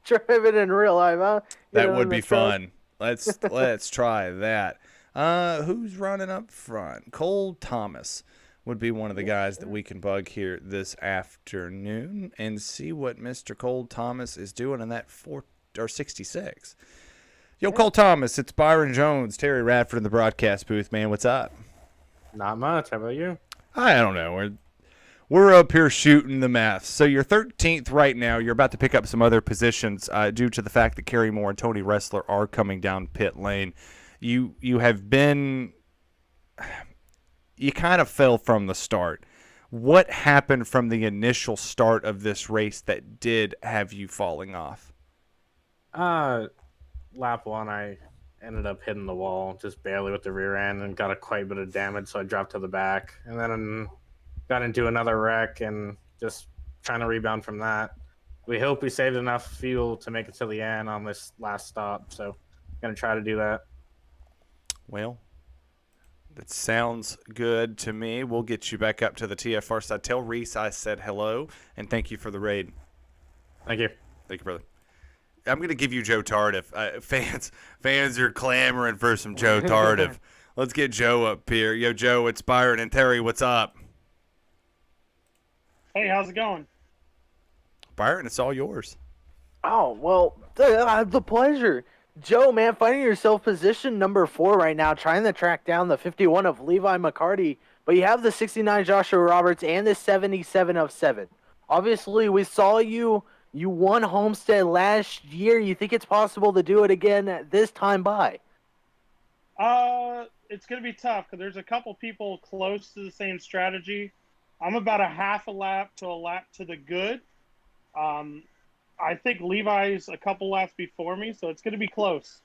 driving in real life, huh? That would be fun. Let's try that. Who's running up front? Cole Thomas would be one of the guys that we can bug here this afternoon and see what Mr. Cole Thomas is doing in that 66. Yo, Cole Thomas, it's Byron Jones, Terry Radford in the broadcast booth, man. What's up? Not much. How about you? I don't know. we're up here shooting the math. So you're 13th right now. You're about to pick up some other positions due to the fact that Kerry Moore and Tony Wrestler are coming down pit lane. You have been – you kind of fell from the start. What happened from the initial start of this race that did have you falling off? Lap 1, I ended up hitting the wall just barely with the rear end and got quite a bit of damage, so I dropped to the back. And then got into another wreck and just trying to rebound from that. We hope we saved enough fuel to make it to the end on this last stop, so going to try to do that. Well, that sounds good to me. We'll get you back up to the TFR side. Tell Reese I said hello, and thank you for the raid. Thank you. Thank you, brother. I'm going to give you Joe Tardif. Fans are clamoring for some Joe Tardif. Let's get Joe up here. Yo, Joe, it's Byron and Terry. What's up? Hey, how's it going? Byron, it's all yours. Oh, well, I have the pleasure. Joe, man, finding yourself position number 4 right now, trying to track down the 51 of Levi McCarty, but you have the 69 Joshua Roberts and the 77 of 7. Obviously, we saw you won Homestead last year. You think it's possible to do it again at this time by? It's going to be tough because there's a couple people close to the same strategy. I'm about a half a lap to a lap to the good. I think Levi's a couple laps before me, so it's going to be close.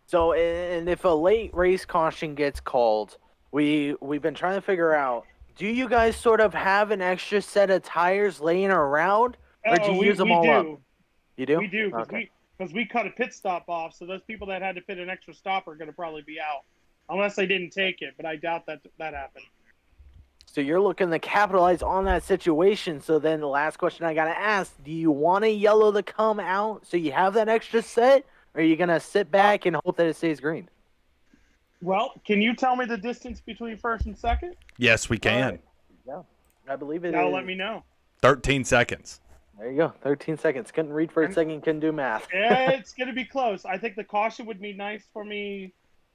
So, and if a late race caution gets called, we've been trying to figure out, do you guys sort of have an extra set of tires laying around, or do you use them all up? You do? We do, Okay. because we cut a pit stop off, so those people that had to pit an extra stop are going to probably be out, unless they didn't take it, but I doubt that happened. So you're looking to capitalize on that situation. So then the last question I got to ask, do you want a yellow to come out so you have that extra set, or are you going to sit back and hope that it stays green? Well, can you tell me the distance between first and second? Yes, we can. Right. Yeah, I believe it Now is. let me know. 13 seconds. There you go, 13 seconds. Couldn't read for a second, couldn't do math. Yeah, it's going to be close. I think the caution would be nice for me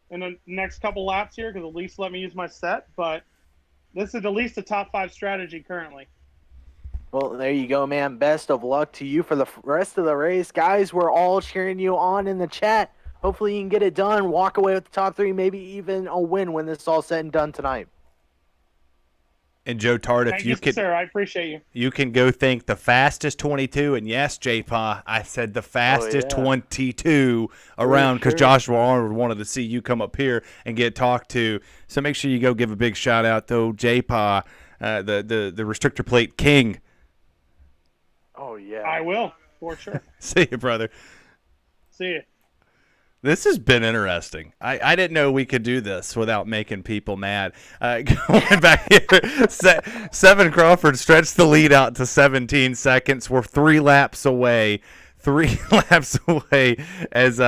in the next couple laps here because at least let me use my set, but this is at least a top 5 strategy currently. Well, there you go, man. Best of luck to you for the rest of the race. Guys, we're all cheering you on in the chat. Hopefully you can get it done, walk away with the top 3, maybe even a win when this is all said and done tonight. And Joe Tardif, Thank you, sir. I appreciate you. You can go think the fastest 22, and yes, J-Pa, I said the fastest 22 around because Joshua Arnold wanted to see you come up here and get talked to. So make sure you go give a big shout out to J-Pa, the restrictor plate king. Oh yeah, I will for sure. See you, brother. See you. This has been interesting. I didn't know we could do this without making people mad. Going back here, 7 Crawford stretched the lead out to 17 seconds. We're 3 laps away. 3 laps away as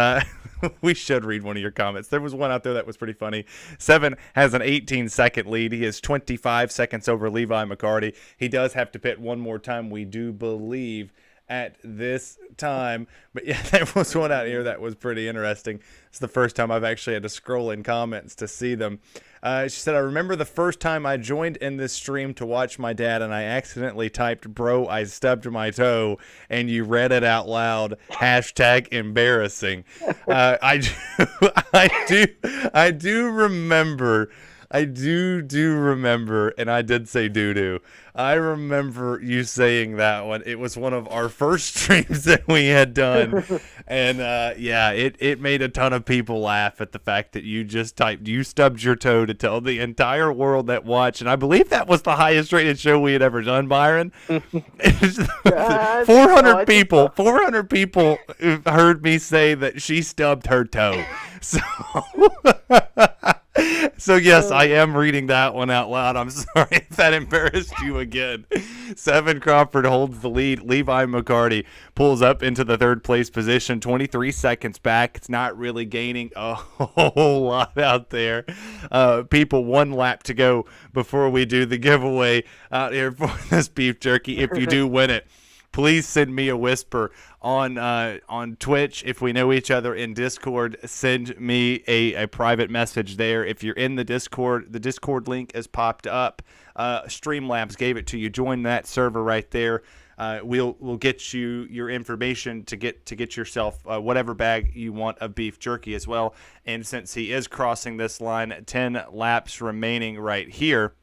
we should read one of your comments. There was one out there that was pretty funny. 7 has an 18-second lead. He is 25 seconds over Levi McCarty. He does have to pit one more time, we do believe, at this time. But yeah, there was one out here that was pretty interesting. It's the first time I've actually had to scroll in comments to see them. She said, I remember the first time I joined in this stream to watch my dad and I accidentally typed, bro, I stubbed my toe, and you read it out loud. Hashtag embarrassing. I do remember. I do remember, and I did say doo-doo. I remember you saying that one. It was one of our first streams that we had done. And, yeah, it made a ton of people laugh at the fact that you just typed, you stubbed your toe to tell the entire world that watched. And I believe that was the highest rated show we had ever done, Byron. 400 people heard me say that she stubbed her toe. So yes, I am reading that one out loud. I'm sorry if that embarrassed you again. 7 Crawford holds the lead. Levi McCarty pulls up into the 3rd place position, 23 seconds back. It's not really gaining a whole lot out there. People, 1 lap to go before we do the giveaway out here for this beef jerky. If you do win it, please send me a whisper on Twitch. If we know each other in Discord, send me a private message there. If you're in the Discord link has popped up. Streamlabs gave it to you. Join that server right there. We'll get you your information to get yourself whatever bag you want of beef jerky as well. And since he is crossing this line, 10 laps remaining right here,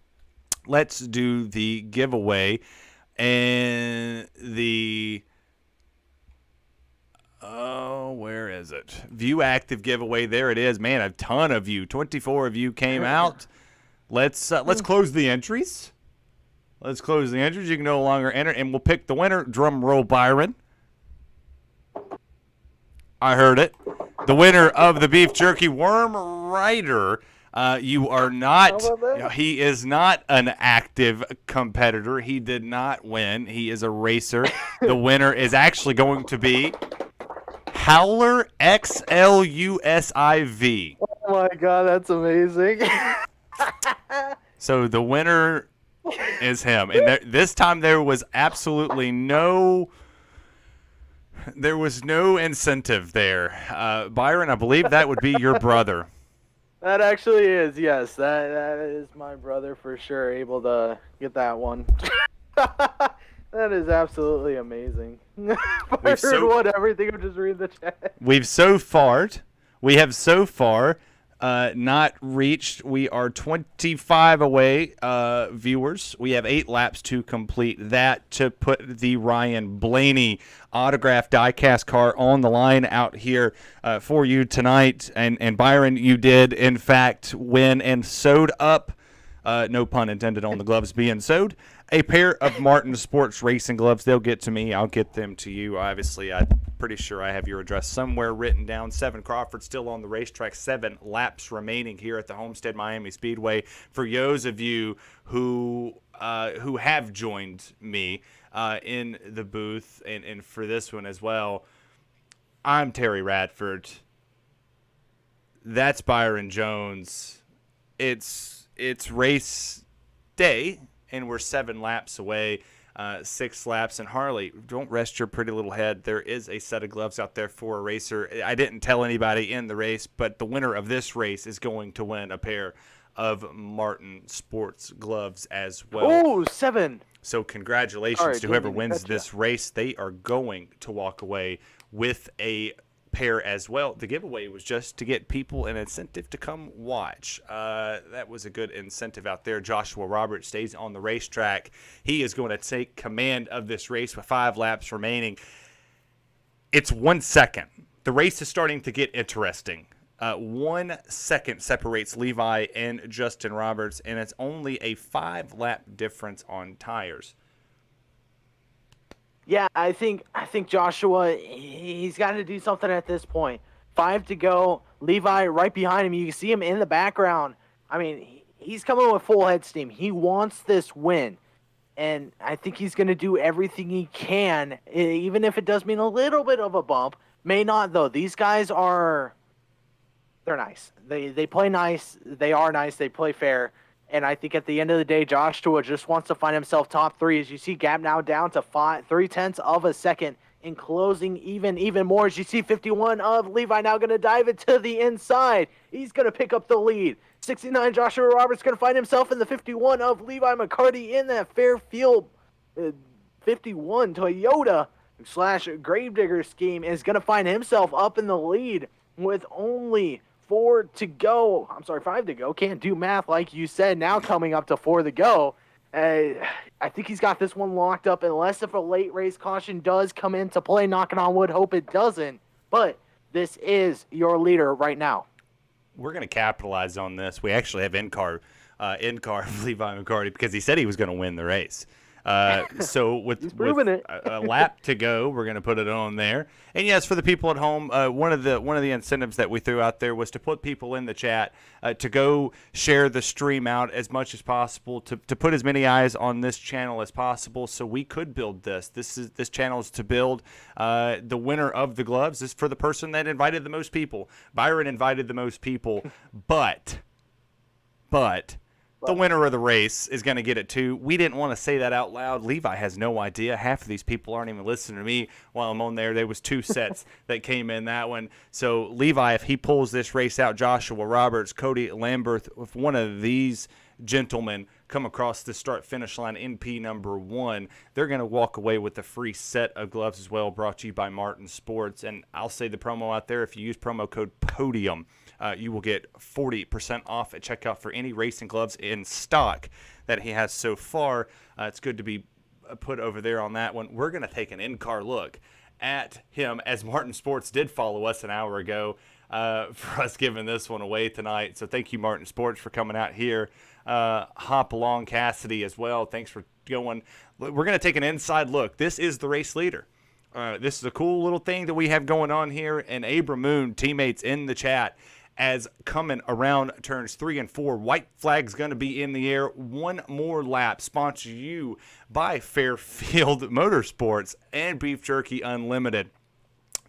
let's do the giveaway. And where is it? View active giveaway. There it is. Man, a ton of you. 24 of you came out. Let's close the entries. Let's close the entries. You can no longer enter, and we'll pick the winner. Drum roll, Byron. I heard it. The winner of the beef jerky, Worm Rider. You are not. He is not an active competitor. He did not win. He is a racer. The winner is actually going to be Howler XLUSIV. Oh my god, that's amazing. So the winner is him. And this time there was absolutely no incentive there. Byron, I believe that would be your brother. That actually is, yes. That is my brother for sure, able to get that one. That is absolutely amazing. I heard what everything. I'm just reading the chat. We have so far not reached. We are 25 away viewers. We have 8 laps to complete that to put the Ryan Blaney autographed diecast car on the line out here for you tonight. And Byron, you did in fact win and sewed up, no pun intended on the gloves being sewed, a pair of Martin Sports Racing gloves. They'll get to me. I'll get them to you. Obviously, I'm pretty sure I have your address somewhere written down. 7 Crawford still on the racetrack. 7 laps remaining here at the Homestead Miami Speedway. For those of you who have joined me in the booth and for this one as well, I'm Terry Radford. That's Byron Jones. It's race day, and we're 7 laps away, 6 laps. And Harley, don't rest your pretty little head. There is a set of gloves out there for a racer. I didn't tell anybody in the race, but the winner of this race is going to win a pair of Martin Sports gloves as well. Oh, 7. So congratulations to whoever wins this race. They are going to walk away with a pair as well. The giveaway was just to get people an incentive to come watch. That was a good incentive out there. Joshua Roberts stays on the racetrack. He is going to take command of this race with 5 laps remaining. It's 1 second. The race is starting to get interesting. 1 second separates Levi and Justin Roberts, and it's only a 5-lap difference on tires. Yeah, I think Joshua, he's got to do something at this point. 5 to go. Levi right behind him. You can see him in the background. I mean, he's coming with full head steam. He wants this win. And I think he's going to do everything he can, even if it does mean a little bit of a bump. May not, though. These guys they're nice. They play nice. They are nice. They play fair. And I think at the end of the day, Joshua just wants to find himself top 3. As you see, gap now down to 0.3 of a second, and closing even more. As you see, 51 of Levi now going to dive it to the inside. He's going to pick up the lead. 69 Joshua Roberts going to find himself in the 51 of Levi McCarty in that Fairfield 51 Toyota / Gravedigger scheme, is going to find himself up in the lead with only 5 to go. Can't do math like you said. Now coming up to 4 to go. I think he's got this one locked up, unless if a late race caution does come into play. Knocking on wood, hope it doesn't. But this is your leader right now. We're going to capitalize on this. We actually have in-car of Levi McCarty because he said he was going to win the race. So with a lap to go, we're going to put it on there. And yes, for the people at home, one of the incentives that we threw out there was to put people in the chat to go share the stream out as much as possible, to put as many eyes on this channel as possible, so we could build this. This channel is to build. The winner of the gloves is for the person that invited the most people. Byron invited the most people, but the winner of the race is going to get it too. We didn't want to say that out loud. Levi has no idea. Half of these people aren't even listening to me while I'm on there. There was 2 sets that came in that one. So Levi, if he pulls this race out, Joshua Roberts, Cody Lamberth, if one of these gentlemen come across the start-finish line in P number 1, they're going to walk away with a free set of gloves as well, brought to you by Martin Sports. And I'll say the promo out there, if you use promo code PODIUM, you will get 40% off at checkout for any racing gloves in stock that he has so far. It's good to be put over there on that one. We're going to take an in-car look at him, as Martin Sports did follow us an hour ago for us giving this one away tonight. So thank you, Martin Sports, for coming out here. Hop along, Cassidy, as well. Thanks for going. We're going to take an inside look. This is the race leader. This is a cool little thing that we have going on here. And Abram Moon, teammates in the chat, as coming around turns 3 and 4. White flag's going to be in the air. One more lap. Sponsored you by Fairfield Motorsports and Beef Jerky Unlimited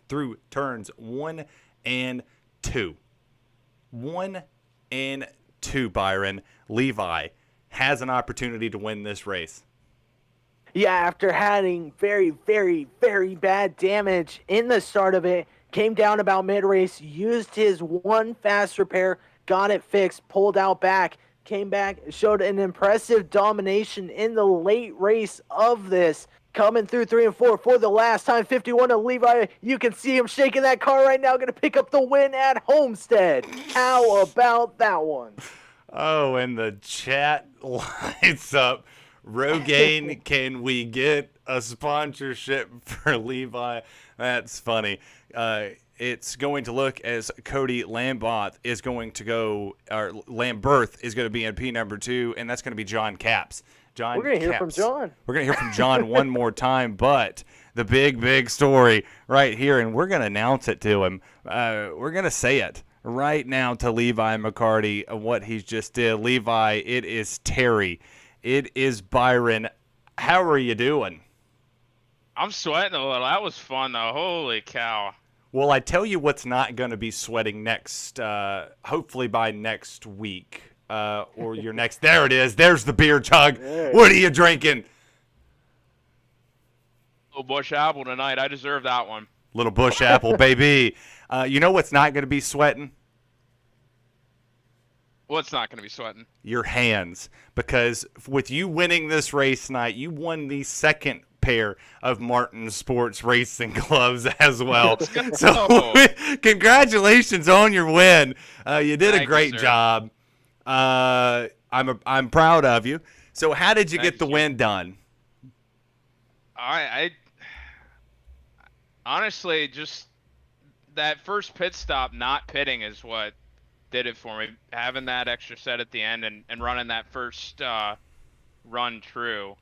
through turns 1 and 2. 1 and 2, Byron. Levi has an opportunity to win this race. Yeah, after having very, very, very bad damage in the start of it, came down about mid-race, used his one fast repair, got it fixed, pulled out back, came back, showed an impressive domination in the late race of this, coming through 3 and 4 for the last time. 51 of Levi, you can see him shaking that car right now, going to pick up the win at Homestead. How about that one? Oh, and the chat lights up. Rogaine, can we get a sponsorship for Levi? That's funny. It's going to look as Cody Lamberth is going to go, or Lamberth is going to be in P number 2, and that's going to be John Capps. We're going to hear from John. We're going to hear from John one more time, but the big story right here, and we're going to announce it to him. We're going to say it right now to Levi McCarty of what he just did. Levi, it is Terry. It is Byron. How are you doing? I'm sweating a little. That was fun, though. Holy cow. Well, I tell you what's not going to be sweating next, hopefully by next week. Or your next. There it is. There's the beer jug. What are you drinking? Little Bush Apple tonight. I deserve that one. Little Bush Apple, baby. You know what's not going to be sweating? What's not going to be sweating? Your hands. Because with you winning this race tonight, you won the second pair of Martin Sports racing gloves as well. So congratulations on your win. You did a great job. I'm proud of you. So how did you get the win done? I honestly, just that first pit stop, not pitting, is what did it for me. Having that extra set at the end and running that first run true,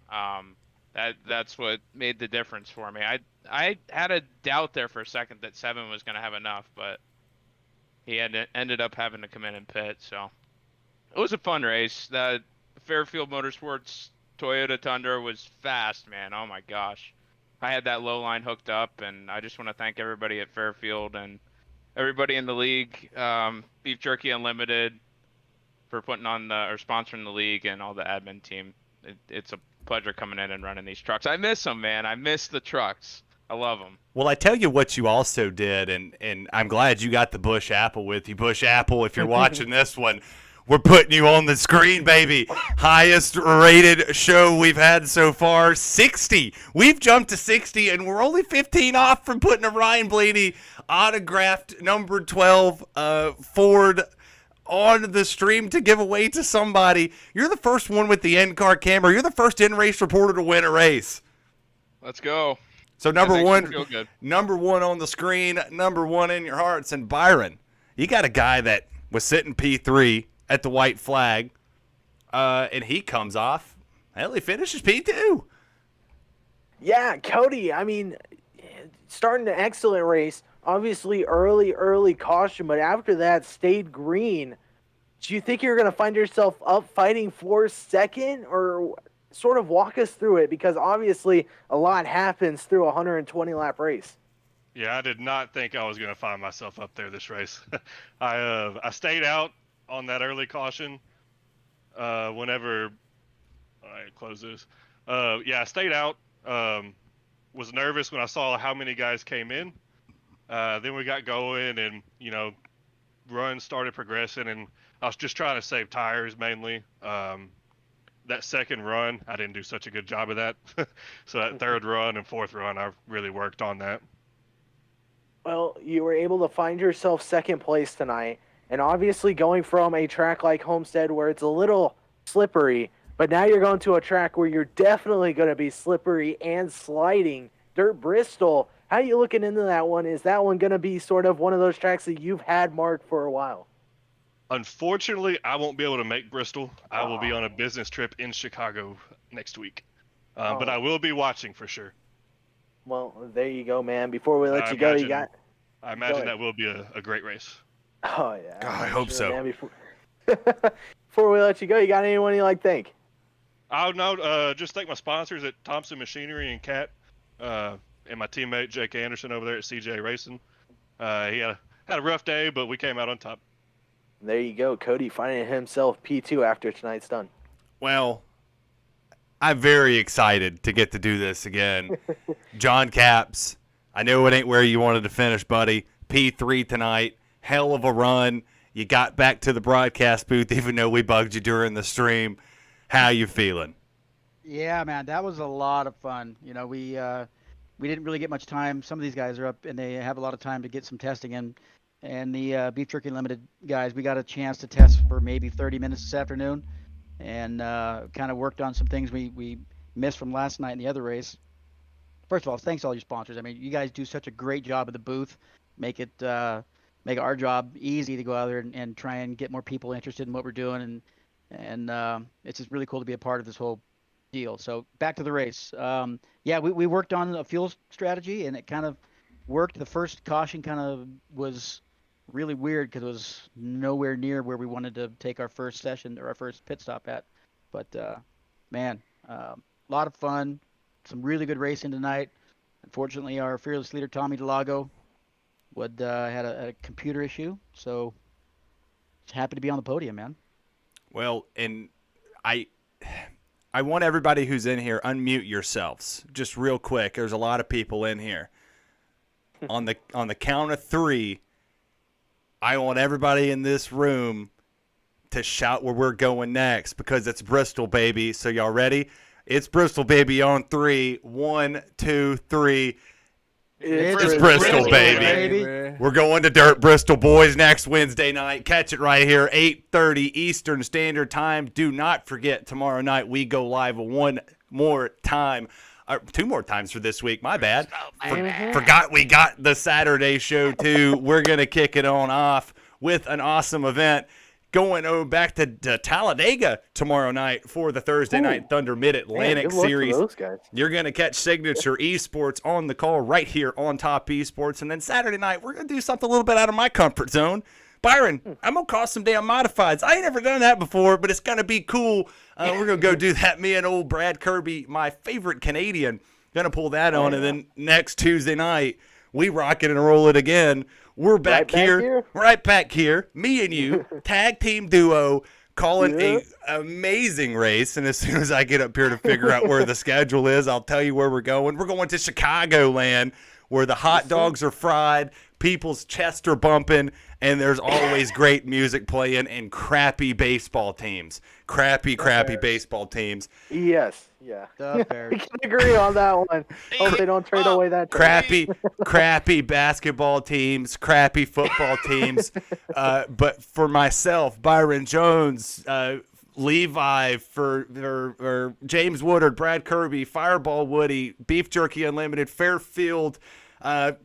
that's what made the difference for me. I had a doubt there for a second that 7 was going to have enough, but he ended up having to come in and pit. So it was a fun race. The Fairfield Motorsports Toyota Tundra was fast, man. Oh my gosh. I had that low line hooked up, and I just want to thank everybody at Fairfield and everybody in the league, Beef Jerky Unlimited, for putting on or sponsoring the league, and all the admin team. It's a pleasure coming in and running these trucks. I miss them, man. I miss the trucks. I love them. Well, I tell you what you also did, and I'm glad you got the Bush Apple with you. Bush Apple, if you're watching this one, we're putting you on the screen, baby. Highest rated show we've had so far, 60. We've jumped to 60, and we're only 15 off from putting a Ryan Blaney autographed number 12 Ford on the stream to give away to somebody. You're the first one with the in-car camera. You're the first in-race reporter to win a race. Let's go. So number one on the screen, number 1 in your hearts. And Byron, you got a guy that was sitting P3 at the white flag, and he comes off. Hell, he finishes P2. Yeah, Cody, I mean, starting an excellent race. Obviously, early caution, but after that, stayed green. Do you think you're going to find yourself up fighting for second, or sort of walk us through it? Because obviously, a lot happens through a 120-lap race. Yeah, I did not think I was going to find myself up there this race. I stayed out on that early caution, whenever I close this. Yeah, I stayed out. Was nervous when I saw how many guys came in. Then we got going, and runs started progressing, and I was just trying to save tires mainly. That second run, I didn't do such a good job of that. So that third run and fourth run, I really worked on that. Well, you were able to find yourself second place tonight, and obviously going from a track like Homestead where it's a little slippery, but now you're going to a track where you're definitely going to be slippery and sliding. Dirt Bristol, how are you looking into that one? Is that one going to be sort of one of those tracks that you've had marked for a while? Unfortunately, I won't be able to make Bristol. I will be on a business trip in Chicago next week. But I will be watching for sure. Well, there you go, man. Before we let you go, I imagine that will be a great race. Oh, yeah. God, I hope so. Man, before we let you go, you got anyone you like thank? Oh, no, just thank my sponsors at Thompson Machinery and Cat, and my teammate Jake Anderson over there at CJ Racing. He had a rough day, but we came out on top. There you go, Cody finding himself P2 after tonight's done. Well, I'm very excited to get to do this again. John Caps, I know it ain't where you wanted to finish, buddy. P3 tonight, hell of a run. You got back to the broadcast booth even though we bugged you during the stream. How you feeling? Yeah, man, that was a lot of fun. We didn't really get much time. Some of these guys are up and they have a lot of time to get some testing in. And the Beef Jerky Limited guys, we got a chance to test for maybe 30 minutes this afternoon, and kind of worked on some things we missed from last night in the other race. First of all, thanks to all your sponsors. I mean, you guys do such a great job at the booth, make our job easy to go out there and try and get more people interested in what we're doing, and it's just really cool to be a part of this whole deal. So back to the race. We worked on a fuel strategy, and it kind of worked. The first caution kind of was really weird because it was nowhere near where we wanted to take our first session or our first pit stop at. But man, a lot of fun, some really good racing tonight. Unfortunately, our fearless leader Tommy DeLago had a computer issue, so just happy to be on the podium, man. Well, and I want everybody who's in here, unmute yourselves just real quick. There's a lot of people in here. On the count of 3, I want everybody in this room to shout where we're going next because it's Bristol, baby. So y'all ready? It's Bristol, baby, on 3. 1, 2, 3. It's Bristol, baby. We're going to Dirt Bristol, boys, next Wednesday night. Catch it right here, 8:30 Eastern Standard Time. Do not forget, tomorrow night we go live one more time. 2 more times for this week. My bad. Forgot we got the Saturday show, too. We're going to kick it on off with an awesome event. Going back to Talladega tomorrow night for the Thursday Night Thunder Mid-Atlantic Series. You're going to catch Signature Esports on the call right here on Top Esports. And then Saturday night, we're going to do something a little bit out of my comfort zone. Byron, I'm going to call some damn modifieds. I ain't never done that before, but it's going to be cool. We're going to go do that. Me and old Brad Kirby, my favorite Canadian, going to pull that on. And then next Tuesday night, we rock it and roll it again. We're back here. Right back here. Me and you, tag team duo, calling a amazing race. And as soon as I get up here to figure out where the schedule is, I'll tell you where we're going. We're going to Chicagoland, where the hot dogs are fried, people's chests are bumping, and there's always great music playing and crappy baseball teams. Crappy baseball teams. Yes, yeah. We can agree on that one. Hope they don't trade away that trade. Crappy basketball teams, crappy football teams. But for myself, Byron Jones, Levi, for James Woodard, Brad Kirby, Fireball Woody, Beef Jerky Unlimited, Fairfield, I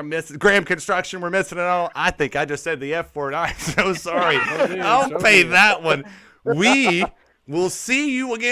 missed Graham Construction. We're missing it all. I think I just said the F word. I'm so sorry. I'll pay that one. We will see you again.